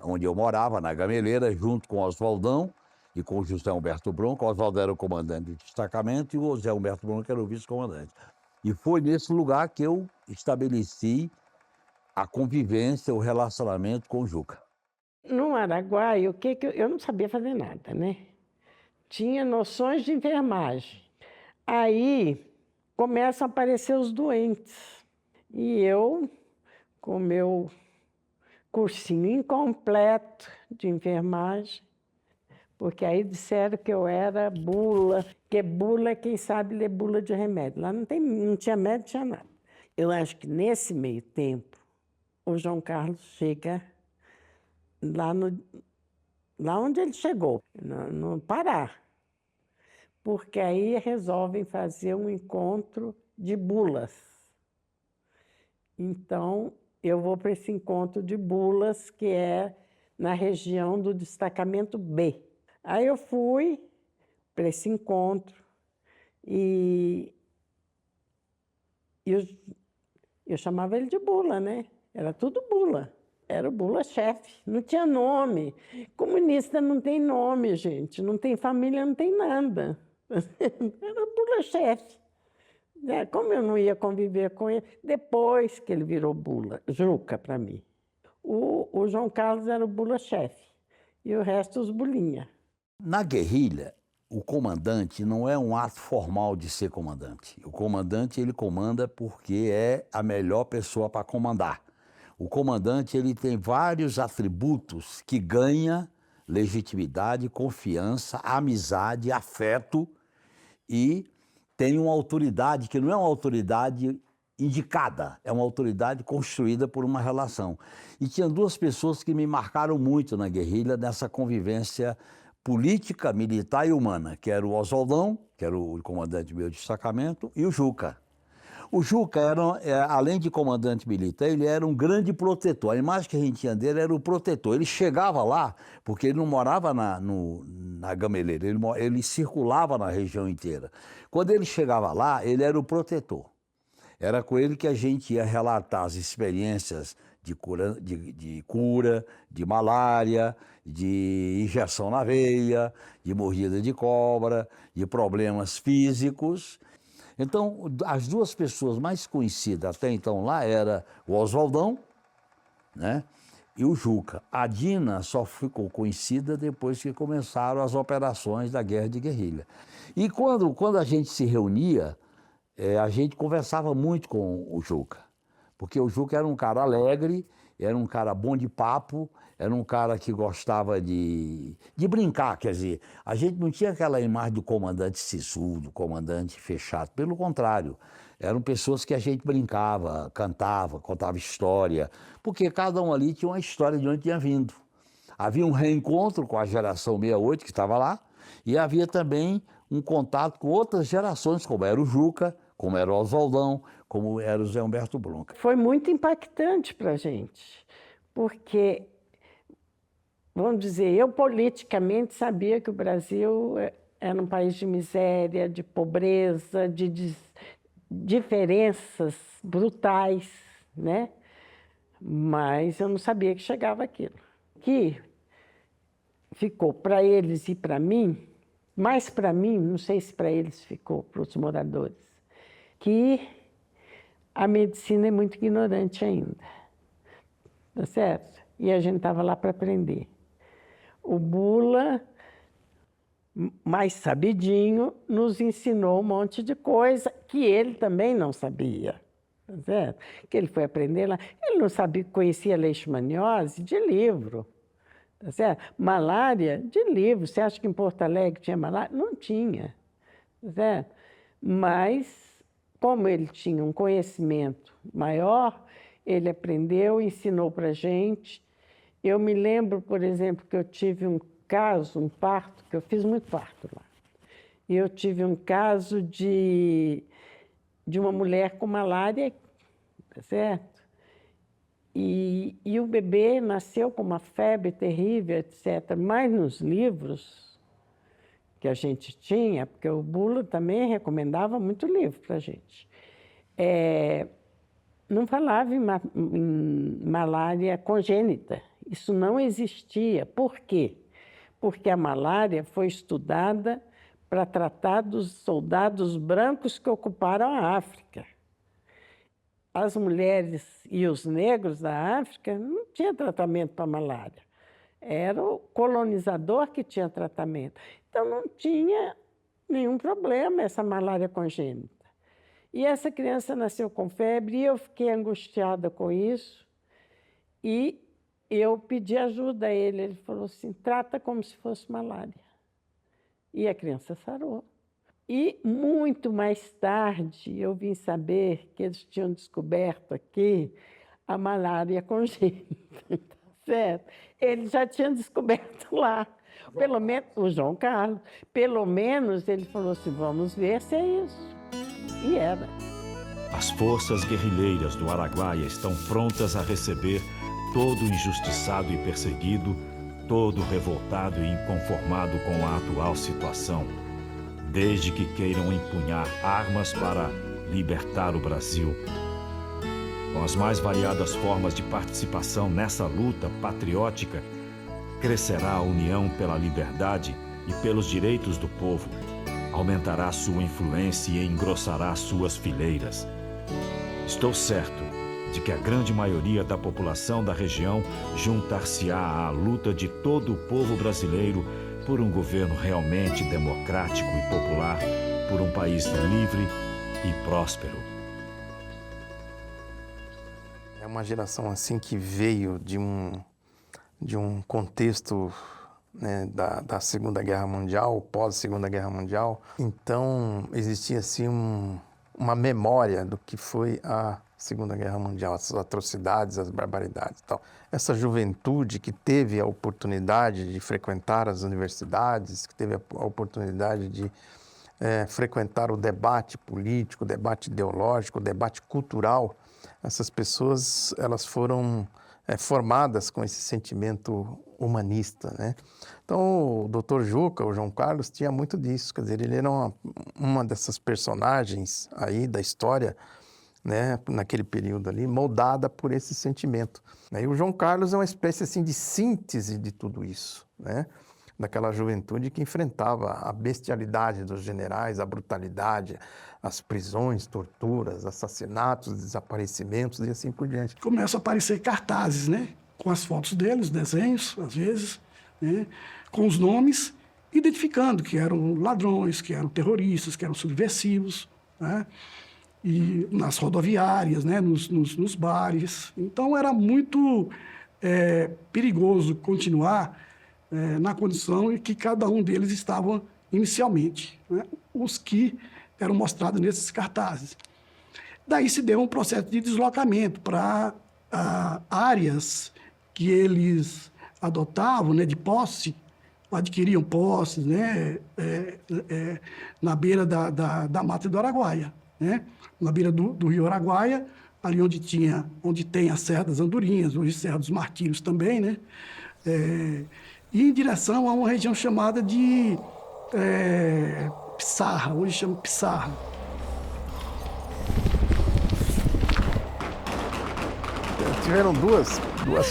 onde eu morava, na Gameleira, junto com o Oswaldão e com o José Humberto Bronca. O Oswaldão era o comandante do destacamento e o José Humberto Bronca era o vice-comandante. E foi nesse lugar que eu estabeleci a convivência, o relacionamento com o Juca. No Araguaia, eu não sabia fazer nada, né? Tinha noções de enfermagem. Aí começam a aparecer os doentes. E eu, com o meu cursinho incompleto de enfermagem, porque aí disseram que eu era bula, que bula é quem sabe ler bula de remédio. Lá não tinha médico, não tinha nada. Eu acho que nesse meio tempo, o João Carlos chega lá onde ele chegou, no Pará. Porque aí resolvem fazer um encontro de bulas. Então, eu vou para esse encontro de bulas, que é na região do destacamento B. Aí eu fui para esse encontro e eu chamava ele de bula, né? Era tudo bula. Era o bula-chefe, não tinha nome. Comunista não tem nome, gente. Não tem família, não tem nada. Era o bula-chefe. Como eu não ia conviver com ele, depois que ele virou bula, Juca para mim. O João Carlos era o bula-chefe e o resto os bulinha. Na guerrilha, o comandante não é um ato formal de ser comandante. O comandante, ele comanda porque é a melhor pessoa para comandar. O comandante, ele tem vários atributos que ganha legitimidade, confiança, amizade, afeto, e tem uma autoridade que não é uma autoridade indicada, é uma autoridade construída por uma relação. E tinha 2 pessoas que me marcaram muito na guerrilha, nessa convivência política, militar e humana, que era o Oswaldão, que era o comandante do meu destacamento, e o Juca. O Juca, além de comandante militar, ele era um grande protetor. A imagem que a gente tinha dele era o protetor. Ele chegava lá, porque ele não morava na Gameleira, ele circulava na região inteira. Quando ele chegava lá, ele era o protetor. Era com ele que a gente ia relatar as experiências de cura, de malária, de injeção na veia, de mordida de cobra, de problemas físicos. Então, as 2 pessoas mais conhecidas até então lá eram o Oswaldão, né, e o Juca. A Dina só ficou conhecida depois que começaram as operações da guerra de guerrilha. E quando a gente se reunia, a gente conversava muito com o Juca, porque o Juca era um cara alegre, era um cara bom de papo, era um cara que gostava de brincar, quer dizer, a gente não tinha aquela imagem do comandante sisudo, do comandante fechado, pelo contrário, Eram pessoas que a gente brincava, cantava, contava história, porque cada um ali tinha uma história de onde tinha vindo. Havia um reencontro com a geração 68 que estava lá, e havia também um contato com outras gerações, como era o Juca, como era o Oswaldão, como era o Zé Humberto Bronca. Foi muito impactante para a gente, porque, vamos dizer, eu politicamente sabia que o Brasil era um país de miséria, de pobreza, de diferenças brutais, né? Mas eu não sabia que chegava aquilo. Que ficou para eles e para mim, mais para mim, não sei se para eles ficou, para os moradores, que a medicina é muito ignorante ainda, tá certo? E a gente estava lá para aprender. O Bula, mais sabidinho, nos ensinou um monte de coisa que ele também não sabia, tá certo? Que ele foi aprender lá. Ele não sabia, conhecia leishmaniose de livro, tá certo? Malária de livro. Você acha que em Porto Alegre tinha malária? Não tinha, tá certo? Mas, como ele tinha um conhecimento maior, ele aprendeu, ensinou para a gente. Eu me lembro, por exemplo, que eu tive um caso, um parto, que eu fiz muito parto lá. E eu tive um caso de uma mulher com malária, tá certo? E o bebê nasceu com uma febre terrível, etc. Mas nos livros que a gente tinha, porque o Bula também recomendava muito livro para a gente, não falava em malária congênita. Isso não existia. Por quê? Porque a malária foi estudada para tratar dos soldados brancos que ocuparam a África. As mulheres e os negros da África não tinham tratamento para malária. Era o colonizador que tinha tratamento. Então, não tinha nenhum problema essa malária congênita. E essa criança nasceu com febre e eu fiquei angustiada com isso. E eu pedi ajuda a ele. Ele falou assim, trata como se fosse malária. E a criança sarou. E muito mais tarde eu vim saber que eles tinham descoberto aqui a malária congênita, certo? Eles já tinham descoberto lá, pelo menos o João Carlos. Pelo menos ele falou assim, vamos ver se é isso. E era. As forças guerrilheiras do Araguaia estão prontas a receber todo injustiçado e perseguido, todo revoltado e inconformado com a atual situação, desde que queiram empunhar armas para libertar o Brasil. Com as mais variadas formas de participação nessa luta patriótica, crescerá a união pela liberdade e pelos direitos do povo, aumentará sua influência e engrossará suas fileiras. Estou certo de que a grande maioria da população da região juntar-se-á à luta de todo o povo brasileiro por um governo realmente democrático e popular, por um país livre e próspero. É uma geração assim que veio de um contexto, né, da Segunda Guerra Mundial, pós-Segunda Guerra Mundial. Então, existia assim uma memória do que foi a Segunda Guerra Mundial, as atrocidades, as barbaridades e tal. Essa juventude que teve a oportunidade de frequentar as universidades, que teve a oportunidade de frequentar o debate político, o debate ideológico, o debate cultural, essas pessoas, elas foram formadas com esse sentimento humanista, né? Então, o Dr. Juca, o João Carlos, tinha muito disso, quer dizer, ele era uma dessas personagens aí da história, né, naquele período ali, moldada por esse sentimento. E o João Carlos é uma espécie assim de síntese de tudo isso, né? Daquela juventude que enfrentava a bestialidade dos generais, a brutalidade, as prisões, torturas, assassinatos, desaparecimentos e assim por diante. Começam a aparecer cartazes, né? Com as fotos deles, desenhos, às vezes, né? Com os nomes, identificando que eram ladrões, que eram terroristas, que eram subversivos, né? E nas rodoviárias, né? Nos bares. Então, era muito perigoso continuar na condição em que cada um deles estava inicialmente, né? Os que eram mostrados nesses cartazes. Daí se deu um processo de deslocamento para áreas que eles adotavam, né, de posse, adquiriam posses, né, na beira da Mata do Araguaia, né, na beira do Rio Araguaia, ali onde tem a Serra das Andorinhas, hoje Serra dos Martírios também, né, e em direção a uma região chamada de Pissarra, hoje chama Pissarra. Tiveram duas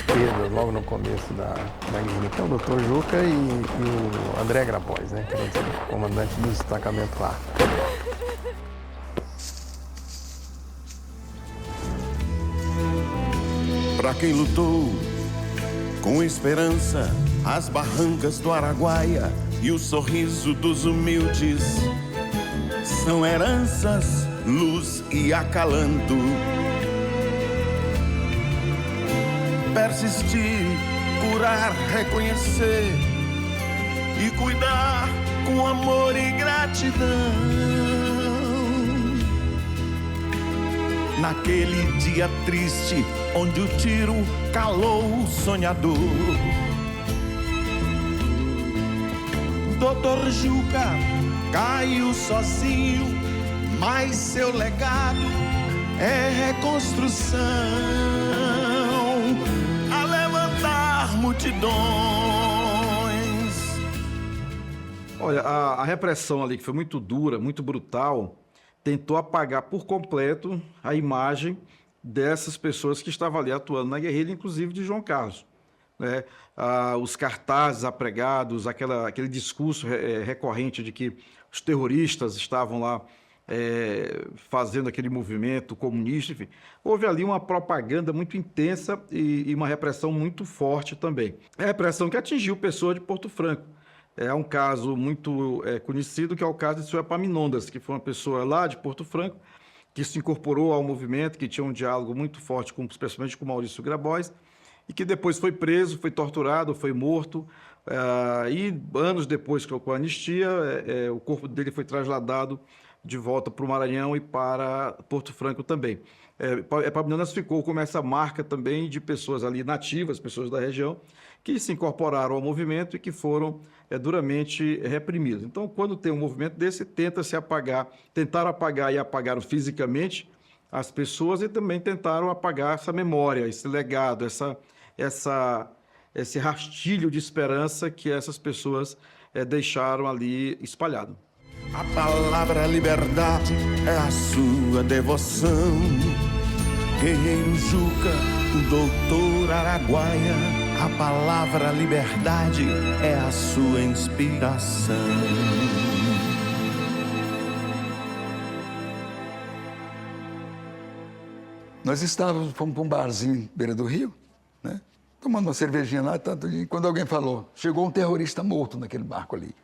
perdas logo no começo da guerrilha, que é o Dr. Juca e o André Grabois, né, que era o comandante do destacamento lá. Para quem lutou com esperança, as barrancas do Araguaia e o sorriso dos humildes são heranças, luz e acalanto. Persistir, curar, reconhecer e cuidar com amor e gratidão. Naquele dia triste, onde o tiro calou o sonhador, Dr. Juca caiu sozinho, mas seu legado é reconstrução, a levantar multidões. Olha, a repressão ali, que foi muito dura, muito brutal, tentou apagar por completo a imagem dessas pessoas que estavam ali atuando na guerrilha, inclusive de João Carlos, né? Os cartazes apregados, aquele discurso recorrente de que os terroristas estavam lá fazendo aquele movimento comunista, enfim. Houve ali uma propaganda muito intensa e uma repressão muito forte também. A repressão que atingiu pessoas de Porto Franco. É um caso muito conhecido, que é o caso de Seu Epaminondas, que foi uma pessoa lá de Porto Franco, que se incorporou ao movimento, que tinha um diálogo muito forte, especialmente com Maurício Grabois, e que depois foi preso, foi torturado, foi morto, e anos depois, com a anistia, o corpo dele foi trasladado de volta para o Maranhão e para Porto Franco também. Epaminondas ficou com essa marca também de pessoas ali nativas, pessoas da região, que se incorporaram ao movimento e que foram duramente reprimidos. Então, quando tem um movimento desse, tentaram apagar e apagaram fisicamente as pessoas e também tentaram apagar essa memória, esse legado, esse rastilho de esperança que essas pessoas deixaram ali espalhado. A palavra liberdade é a sua devoção. Guerreiro Juca, doutor Araguaia, a palavra liberdade é a sua inspiração. Nós fomos para um barzinho beira do rio, né? Tomando uma cervejinha lá, e quando alguém falou, chegou um terrorista morto naquele barco ali.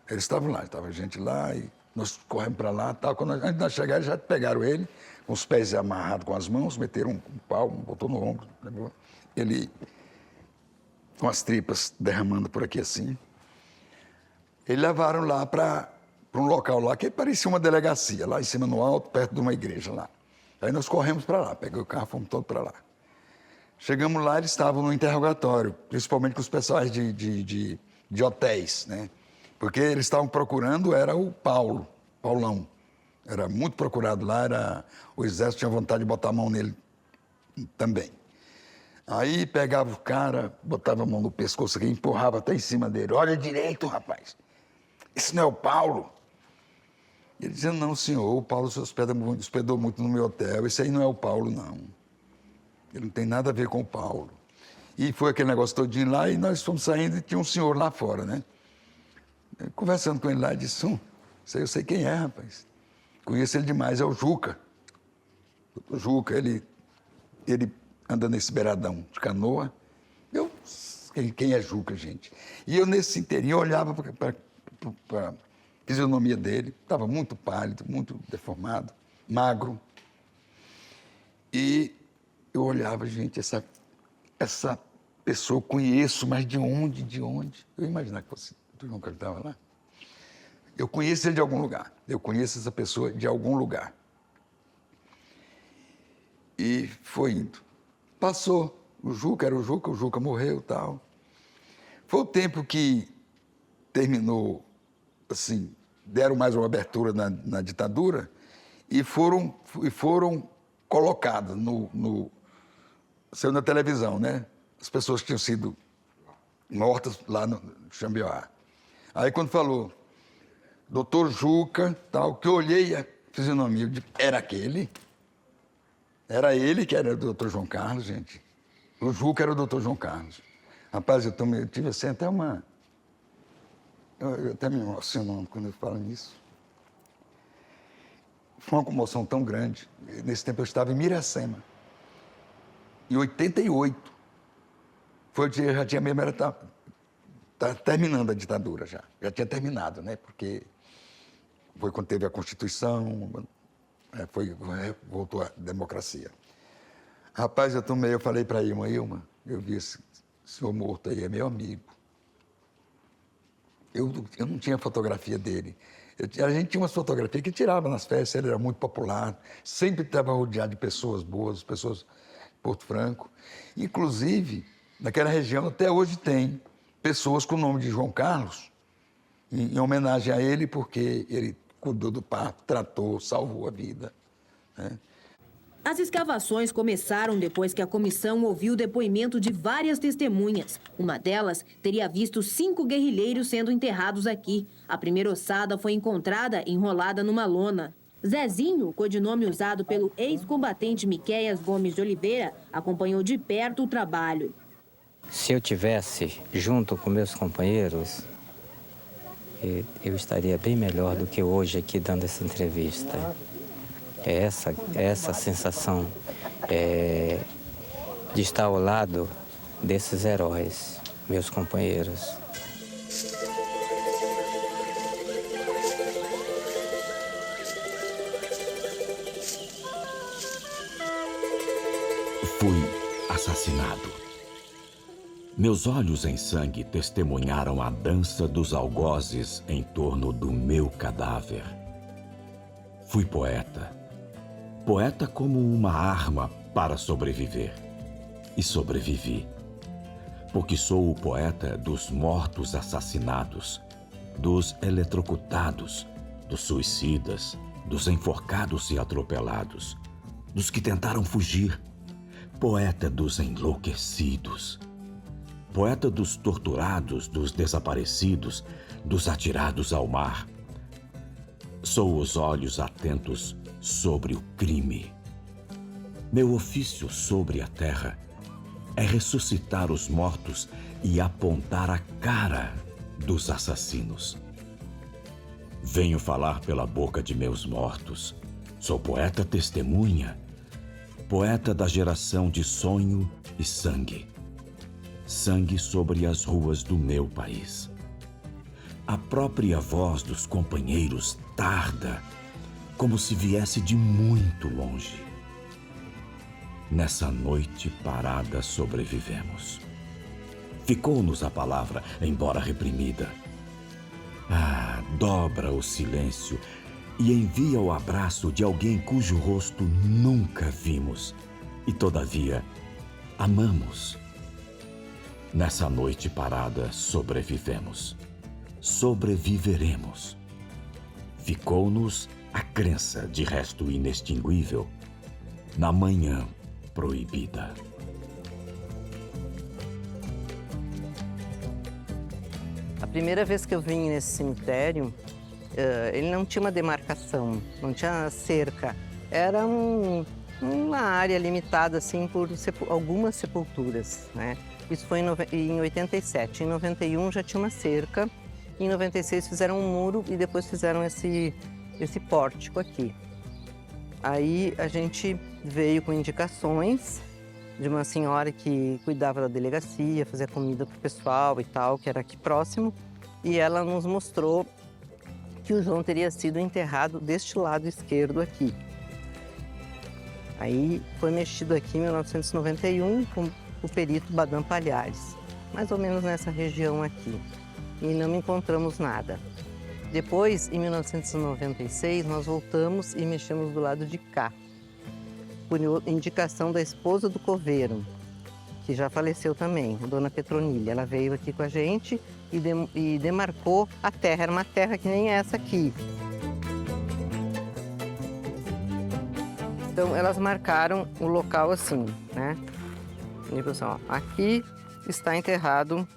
Eles estavam lá, estava gente lá, e nós corremos para lá, tal. Quando antes de nós chegar, eles já pegaram ele, com os pés amarrados com as mãos, meteram um pau, botou no ombro, ele com as tripas derramando por aqui assim. Eles levaram lá para um local lá que parecia uma delegacia, lá em cima no alto, perto de uma igreja lá. Aí nós corremos para lá, peguei o carro, fomos todos para lá. Chegamos lá, eles estavam no interrogatório, principalmente com os pessoais de hotéis, né? Porque eles estavam procurando, era o Paulão. Era muito procurado lá, o exército tinha vontade de botar a mão nele também. Aí pegava o cara, botava a mão no pescoço aqui, empurrava até em cima dele. Olha direito, rapaz. Esse não é o Paulo? Ele dizia, não, senhor, o Paulo se hospedou muito no meu hotel. Esse aí não é o Paulo, não. Ele não tem nada a ver com o Paulo. E foi aquele negócio todinho lá, e nós fomos saindo e tinha um senhor lá fora, né? Conversando com ele lá, ele disse, eu sei quem é, rapaz. Conheço ele demais, é o Juca. O Juca, ele anda nesse beiradão de canoa. Quem é Juca, gente? E eu, nesse inteirinho, olhava para a fisionomia dele. Estava muito pálido, muito deformado, magro. E eu olhava, gente, essa pessoa eu conheço, mas de onde? Eu imaginava que fosse o João Carlos estava lá. Eu conheço ele de algum lugar. Eu conheço essa pessoa de algum lugar. E foi indo. Passou. O Juca era o Juca morreu e tal. Foi o tempo que terminou, assim, deram mais uma abertura na ditadura e foram colocadas saiu na televisão, né? As pessoas que tinham sido mortas lá no Xambioá. Aí quando falou, doutor Juca, tal, que eu olhei a fisionomia, era aquele? Era ele que era o doutor João Carlos, gente. O Juca era o doutor João Carlos. Rapaz, eu tive assim até uma... Eu até me emociono quando eu falo nisso. Foi uma comoção tão grande. Nesse tempo eu estava em Miracema. Em 88. Foi o dia, já tinha mesmo, tá terminando a ditadura já. Já tinha terminado, né? Porque foi quando teve a Constituição, voltou a democracia. Rapaz, eu falei para Ilma, eu vi esse senhor morto aí, é meu amigo. Eu não tinha fotografia dele. A gente tinha umas fotografias que tirava nas festas, ele era muito popular, sempre estava rodeado de pessoas boas, pessoas de Porto Franco. Inclusive, naquela região até hoje tem pessoas com o nome de João Carlos, em homenagem a ele, porque ele cuidou do parto, tratou, salvou a vida, né? As escavações começaram depois que a comissão ouviu o depoimento de várias testemunhas. Uma delas teria visto 5 guerrilheiros sendo enterrados aqui. A primeira ossada foi encontrada enrolada numa lona. Zezinho, codinome usado pelo ex-combatente Miquéias Gomes de Oliveira, acompanhou de perto o trabalho. Se eu tivesse junto com meus companheiros, eu estaria bem melhor do que hoje aqui dando essa entrevista. É essa sensação de estar ao lado desses heróis, meus companheiros. Fui assassinado. Meus olhos em sangue testemunharam a dança dos algozes em torno do meu cadáver. Fui poeta. Poeta como uma arma para sobreviver. E sobrevivi. Porque sou o poeta dos mortos assassinados, dos eletrocutados, dos suicidas, dos enforcados e atropelados, dos que tentaram fugir. Poeta dos enlouquecidos. Poeta dos torturados, dos desaparecidos, dos atirados ao mar. Sou os olhos atentos sobre o crime. Meu ofício sobre a terra é ressuscitar os mortos e apontar a cara dos assassinos. Venho falar pela boca de meus mortos. Sou poeta testemunha, poeta da geração de sonho e sangue. Sangue sobre as ruas do meu país. A própria voz dos companheiros tarda, como se viesse de muito longe. Nessa noite parada sobrevivemos. Ficou-nos a palavra, embora reprimida. Ah, dobra o silêncio e envia o abraço de alguém cujo rosto nunca vimos e, todavia, amamos. Nessa noite parada sobrevivemos. Sobreviveremos. Ficou-nos a crença, de resto inextinguível, na manhã proibida. A primeira vez que eu vim nesse cemitério, ele não tinha uma demarcação, não tinha cerca. Era uma área limitada assim por algumas sepulturas, né? Isso foi em 87. Em 91 já tinha uma cerca. Em 96 fizeram um muro e depois fizeram esse pórtico aqui. Aí a gente veio com indicações de uma senhora que cuidava da delegacia, fazia comida para o pessoal e tal, que era aqui próximo. E ela nos mostrou que o João teria sido enterrado deste lado esquerdo aqui. Aí foi mexido aqui em 1991 com o perito Badam Palhares, mais ou menos nessa região aqui. E não encontramos nada. Depois, em 1996, nós voltamos e mexemos do lado de cá. por indicação da esposa do coveiro, que já faleceu também, a dona Petronília. Ela veio aqui com a gente e demarcou a terra. Era uma terra que nem essa aqui. Então, elas marcaram o local assim, né? Tipo assim, ó, aqui está enterrado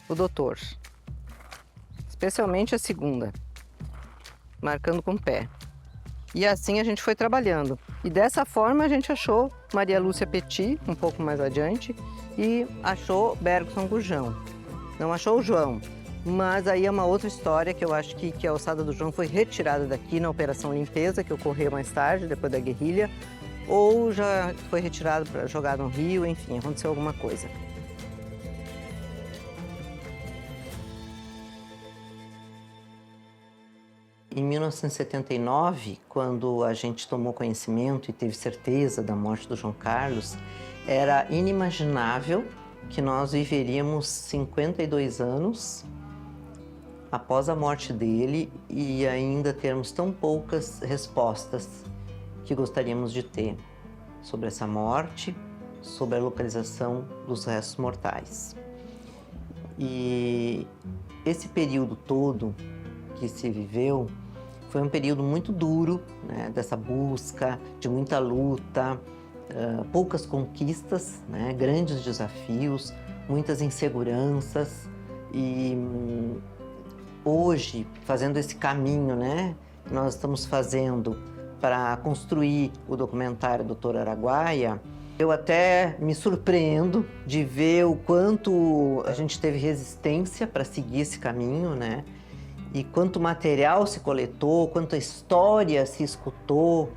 o doutor. Especialmente a segunda, marcando com o pé. E assim a gente foi trabalhando. E dessa forma a gente achou Maria Lúcia Petit, um pouco mais adiante, e achou Bergson Gurjão. Não achou o João, mas aí é uma outra história que eu acho que a ossada do João foi retirada daqui na Operação Limpeza, que ocorreu mais tarde, depois da guerrilha, ou já foi retirado para jogar no rio, enfim, aconteceu alguma coisa. Em 1979, quando a gente tomou conhecimento e teve certeza da morte do João Carlos, era inimaginável que nós viveríamos 52 anos após a morte dele e ainda termos tão poucas respostas que gostaríamos de ter sobre essa morte, sobre a localização dos restos mortais. E esse período todo que se viveu foi um período muito duro, né, dessa busca, de muita luta, poucas conquistas, né, grandes desafios, muitas inseguranças. E hoje, fazendo esse caminho, né, que nós estamos fazendo para construir o documentário Doutor Araguaia, eu até me surpreendo de ver o quanto a gente teve resistência para seguir esse caminho, né? E quanto material se coletou, quanta história se escutou,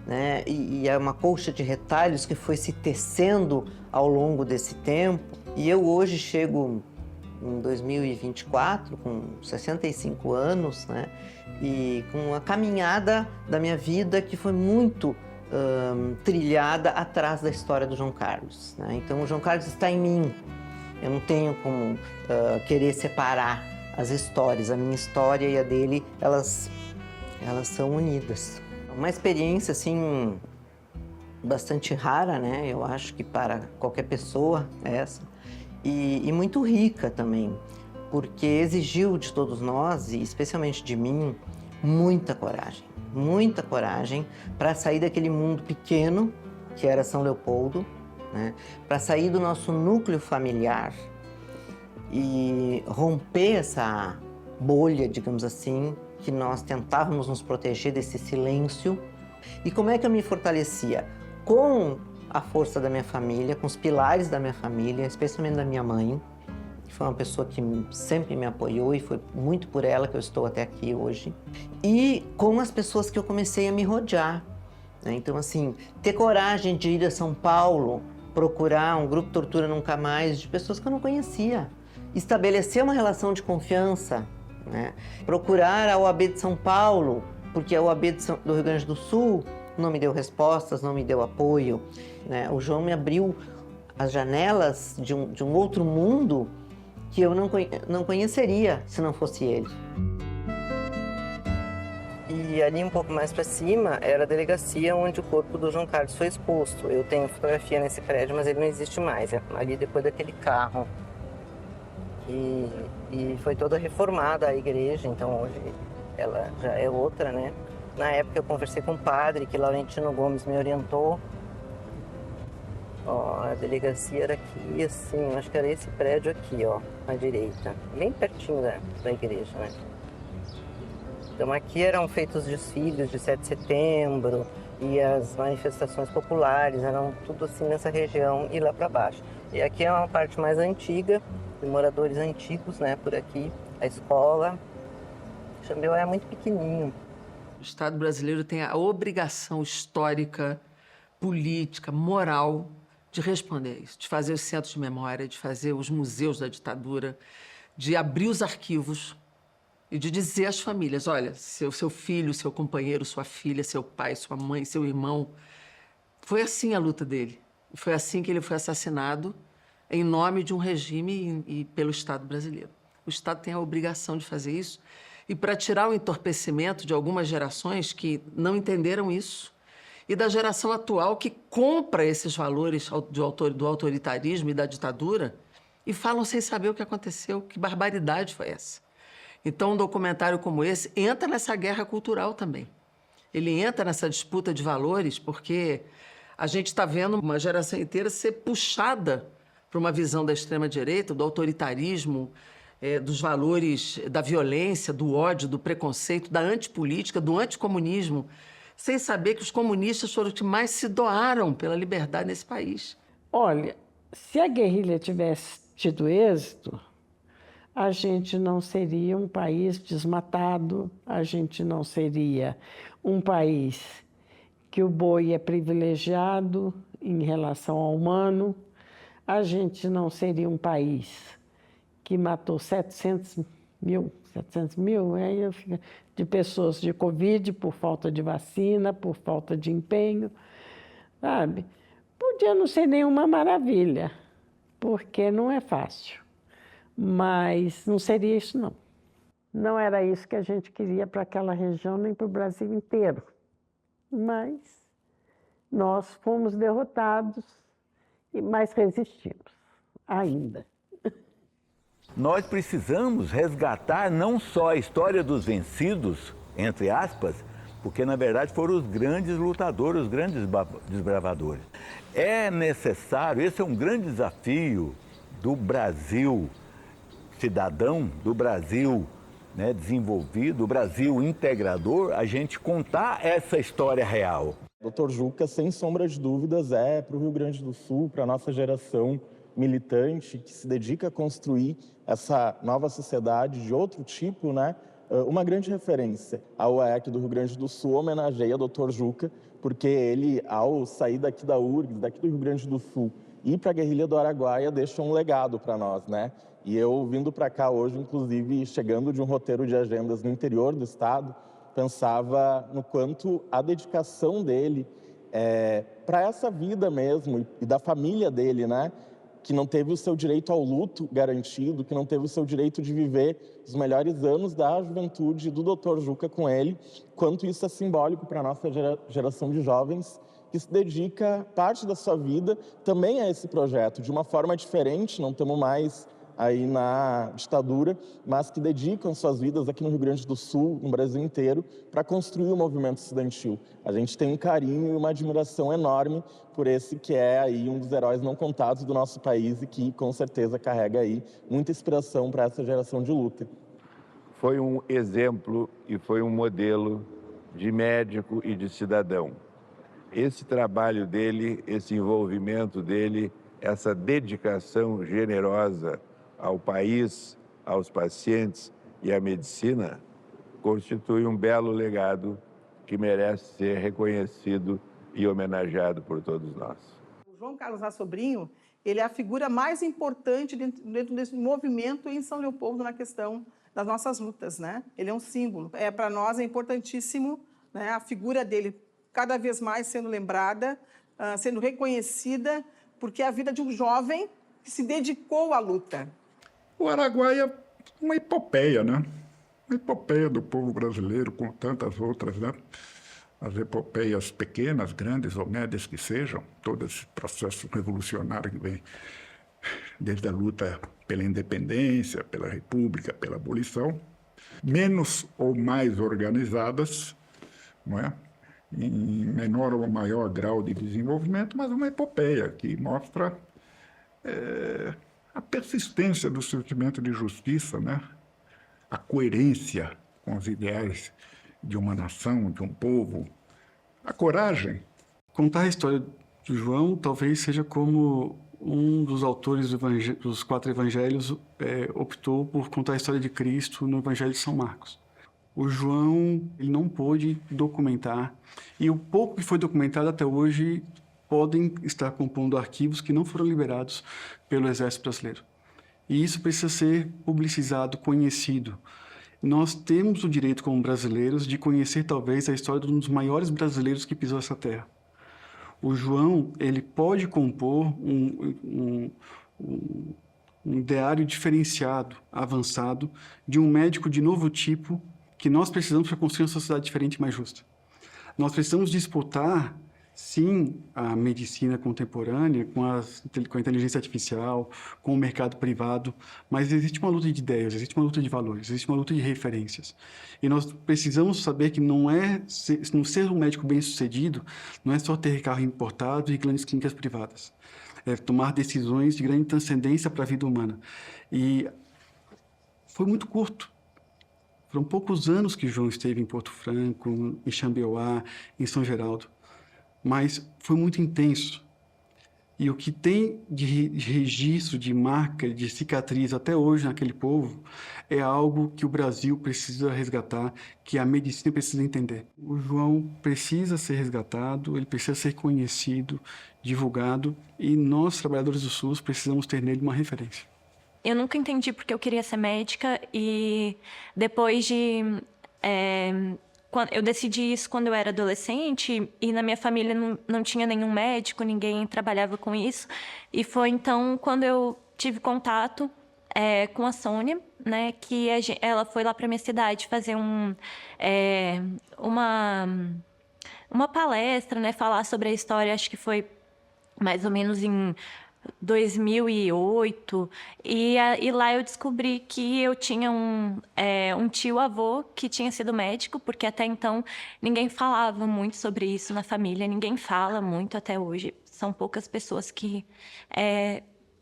né? E é uma colcha de retalhos que foi se tecendo ao longo desse tempo. E eu hoje chego em 2024, com 65 anos, né? E com a caminhada da minha vida que foi muito trilhada atrás da história do João Carlos, né? Então o João Carlos está em mim. Eu não tenho como querer separar as histórias, a minha história e a dele, elas são unidas. Uma experiência, assim, bastante rara, né? Eu acho que para qualquer pessoa essa. E muito rica também, porque exigiu de todos nós, e especialmente de mim, muita coragem para sair daquele mundo pequeno, que era São Leopoldo, né? Para sair do nosso núcleo familiar e romper essa bolha, digamos assim, que nós tentávamos nos proteger desse silêncio. E como é que eu me fortalecia? Com a força da minha família, com os pilares da minha família, especialmente da minha mãe, que foi uma pessoa que sempre me apoiou e foi muito por ela que eu estou até aqui hoje. E com as pessoas que eu comecei a me rodear, né? Então, assim, ter coragem de ir a São Paulo, procurar um grupo Tortura Nunca Mais, de pessoas que eu não conhecia. Estabelecer uma relação de confiança, né? Procurar a OAB de São Paulo, porque a OAB do Rio Grande do Sul não me deu respostas, não me deu apoio, né? O João me abriu as janelas de um outro mundo que eu não conheceria se não fosse ele. E ali um pouco mais para cima era a delegacia onde o corpo do João Carlos foi exposto. Eu tenho fotografia nesse prédio, mas ele não existe mais, é ali depois daquele carro. E foi toda reformada a igreja, então hoje ela já é outra, né? Na época eu conversei com o padre, que Laurentino Gomes me orientou. Ó, a delegacia era aqui, assim, acho que era esse prédio aqui, ó, à direita, bem pertinho da igreja, né? Então aqui eram feitos os desfiles de 7 de setembro e as manifestações populares, eram tudo assim nessa região e lá para baixo. E aqui é uma parte mais antiga, de moradores antigos, né, por aqui, a escola. Xambioá é muito pequenininho. O Estado brasileiro tem a obrigação histórica, política, moral de responder a isso, de fazer os centros de memória, de fazer os museus da ditadura, de abrir os arquivos e de dizer às famílias, olha, seu filho, seu companheiro, sua filha, seu pai, sua mãe, seu irmão, foi assim a luta dele. Foi assim que ele foi assassinado em nome de um regime e pelo Estado brasileiro. O Estado tem a obrigação de fazer isso e para tirar o entorpecimento de algumas gerações que não entenderam isso e da geração atual que compra esses valores do autoritarismo e da ditadura e falam sem saber o que aconteceu, que barbaridade foi essa. Então, um documentário como esse entra nessa guerra cultural também. Ele entra nessa disputa de valores porque a gente está vendo uma geração inteira ser puxada para uma visão da extrema-direita, do autoritarismo, dos valores da violência, do ódio, do preconceito, da antipolítica, do anticomunismo, sem saber que os comunistas foram os que mais se doaram pela liberdade nesse país. Olha, se a guerrilha tivesse tido êxito, a gente não seria um país desmatado, a gente não seria um país que o boi é privilegiado em relação ao humano, a gente não seria um país que matou 700 mil de pessoas de Covid por falta de vacina, por falta de empenho, sabe? Podia não ser nenhuma maravilha, porque não é fácil, mas não seria isso, não. Não era isso que a gente queria para aquela região, nem para o Brasil inteiro. Mas nós fomos derrotados, mas resistimos ainda. Nós precisamos resgatar não só a história dos vencidos, entre aspas, porque na verdade foram os grandes lutadores, os grandes desbravadores. É necessário, esse é um grande desafio do Brasil cidadão, do Brasil desenvolvido, do Brasil integrador, a gente contar essa história real. Dr. Juca, sem sombra de dúvidas, é para o Rio Grande do Sul, para a nossa geração militante que se dedica a construir essa nova sociedade de outro tipo, uma grande referência. A UEC do Rio Grande do Sul homenageia o Dr. Juca, porque ele, ao sair daqui da URGS, daqui do Rio Grande do Sul, ir para a guerrilha do Araguaia, deixa um legado para nós, E eu, vindo para cá hoje, inclusive, chegando de um roteiro de agendas no interior do estado, pensava no quanto a dedicação dele para essa vida mesmo, e da família dele, que não teve o seu direito ao luto garantido, que não teve o seu direito de viver os melhores anos da juventude do Dr. Juca com ele, quanto isso é simbólico para a nossa geração de jovens que se dedica parte da sua vida também a esse projeto, de uma forma diferente, não estamos mais aí na ditadura, mas que dedicam suas vidas aqui no Rio Grande do Sul, no Brasil inteiro, para construir o movimento estudantil. A gente tem um carinho e uma admiração enorme por esse que é aí um dos heróis não contados do nosso país e que com certeza carrega aí muita inspiração para essa geração de luta. Foi um exemplo e foi um modelo de médico e de cidadão. Esse trabalho dele, esse envolvimento dele, essa dedicação generosa ao país, aos pacientes e à medicina, constitui um belo legado que merece ser reconhecido e homenageado por todos nós. O João Carlos Assobrinho, ele é a figura mais importante dentro desse movimento em São Leopoldo na questão das nossas lutas, Ele é um símbolo. Para nós é importantíssimo, a figura dele cada vez mais sendo lembrada, sendo reconhecida, porque é a vida de um jovem que se dedicou à luta. O Araguaia é uma epopeia, Uma epopeia do povo brasileiro, com tantas outras, As epopeias pequenas, grandes ou médias que sejam, todo esse processo revolucionário que vem desde a luta pela independência, pela república, pela abolição, menos ou mais organizadas, em menor ou maior grau de desenvolvimento, mas uma epopeia que mostra a persistência do sentimento de justiça, a coerência com os ideais de uma nação, de um povo, a coragem. Contar a história de João talvez seja como um dos autores dos 4 evangelhos optou por contar a história de Cristo no Evangelho de São Marcos. O João ele não pôde documentar, e o pouco que foi documentado até hoje podem estar compondo arquivos que não foram liberados pelo Exército Brasileiro. E isso precisa ser publicizado, conhecido. Nós temos o direito, como brasileiros, de conhecer talvez a história de um dos maiores brasileiros que pisou essa terra. O João, ele pode compor um ideário diferenciado, avançado, de um médico de novo tipo que nós precisamos para construir uma sociedade diferente e mais justa. Nós precisamos disputar Sim, a medicina contemporânea, com a inteligência artificial, com o mercado privado, mas existe uma luta de ideias, existe uma luta de valores, existe uma luta de referências. E nós precisamos saber que não ser um médico bem-sucedido não é só ter carro importado e grandes clínicas privadas. É tomar decisões de grande transcendência para a vida humana. E foi muito curto. Foram poucos anos que João esteve em Porto Franco, em Xambioá, em São Geraldo. Mas foi muito intenso. E o que tem de registro, de marca, de cicatriz até hoje naquele povo é algo que o Brasil precisa resgatar, que a medicina precisa entender. O João precisa ser resgatado, ele precisa ser conhecido, divulgado, e nós, trabalhadores do SUS, precisamos ter nele uma referência. Eu nunca entendi porque eu queria ser médica e depois de... eu decidi isso quando eu era adolescente e na minha família não tinha nenhum médico, ninguém trabalhava com isso. E foi então quando eu tive contato com a Sônia, que ela foi lá para minha cidade fazer uma palestra, falar sobre a história, acho que foi mais ou menos em 2008, e lá eu descobri que eu tinha um tio-avô que tinha sido médico, porque até então ninguém falava muito sobre isso na família, ninguém fala muito até hoje, são poucas pessoas que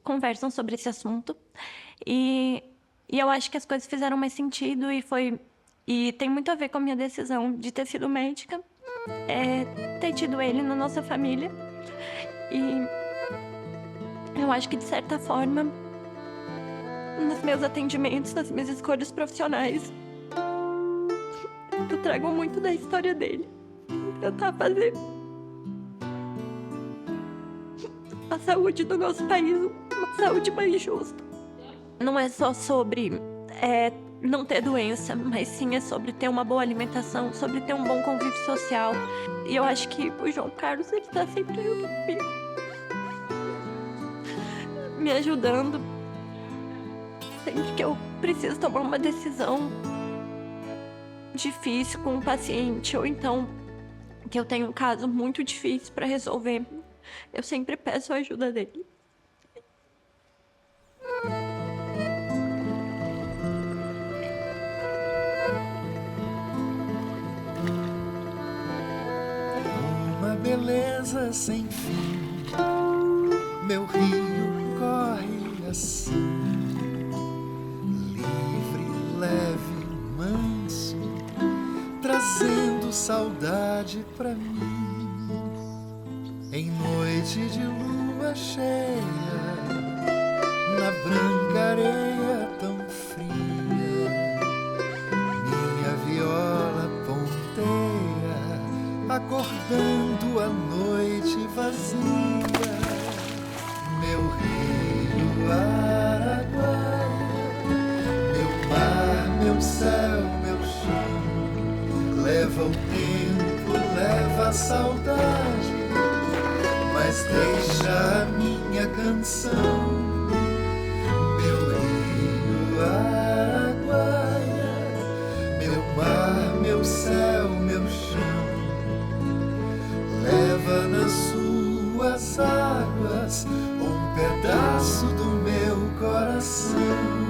conversam sobre esse assunto, e eu acho que as coisas fizeram mais sentido e tem muito a ver com a minha decisão de ter sido médica, ter tido ele na nossa família, e eu acho que, de certa forma, nos meus atendimentos, nas minhas escolhas profissionais, eu trago muito da história dele. Tentar fazer a saúde do nosso país uma saúde mais justa. Não é só sobre não ter doença, mas sim é sobre ter uma boa alimentação, sobre ter um bom convívio social. E eu acho que o João Carlos, ele está sempre junto comigo, me ajudando sempre que eu preciso tomar uma decisão difícil com um paciente, ou então que eu tenho um caso muito difícil para resolver, eu sempre peço a ajuda dele. Uma beleza sem fim, meu rio corre assim, livre, leve, manso, trazendo saudade pra mim. Em noite de lua cheia, na branca areia tão fria, minha viola ponteia, acordando a noite vazia. Meu rio Araguaia, meu mar, meu céu, meu chão, leva o tempo, leva a saudade, mas deixa a minha canção. Meu rio Araguaia, meu mar, meu céu, meu chão, leva nas suas águas um pedaço do meu coração.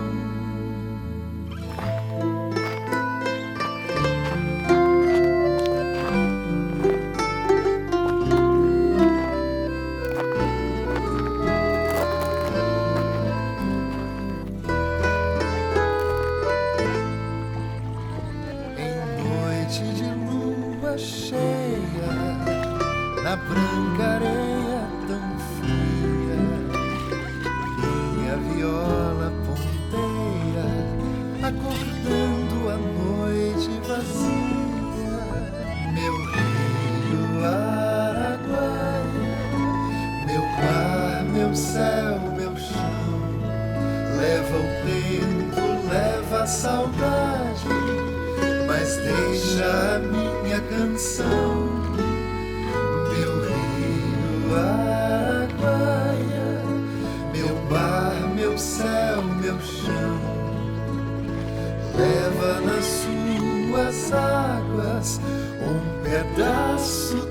Em noite de lua cheia, na branca areia tão fria, minha viola ponteia, acordando a noite vazia. Meu rio Araguaia, meu mar, meu céu, meu chão, leva o tempo, leva a saudade, mas deixa a minha canção. Meu rio Araguaia, meu mar, meu céu, meu chão, leva nas suas águas um pedaço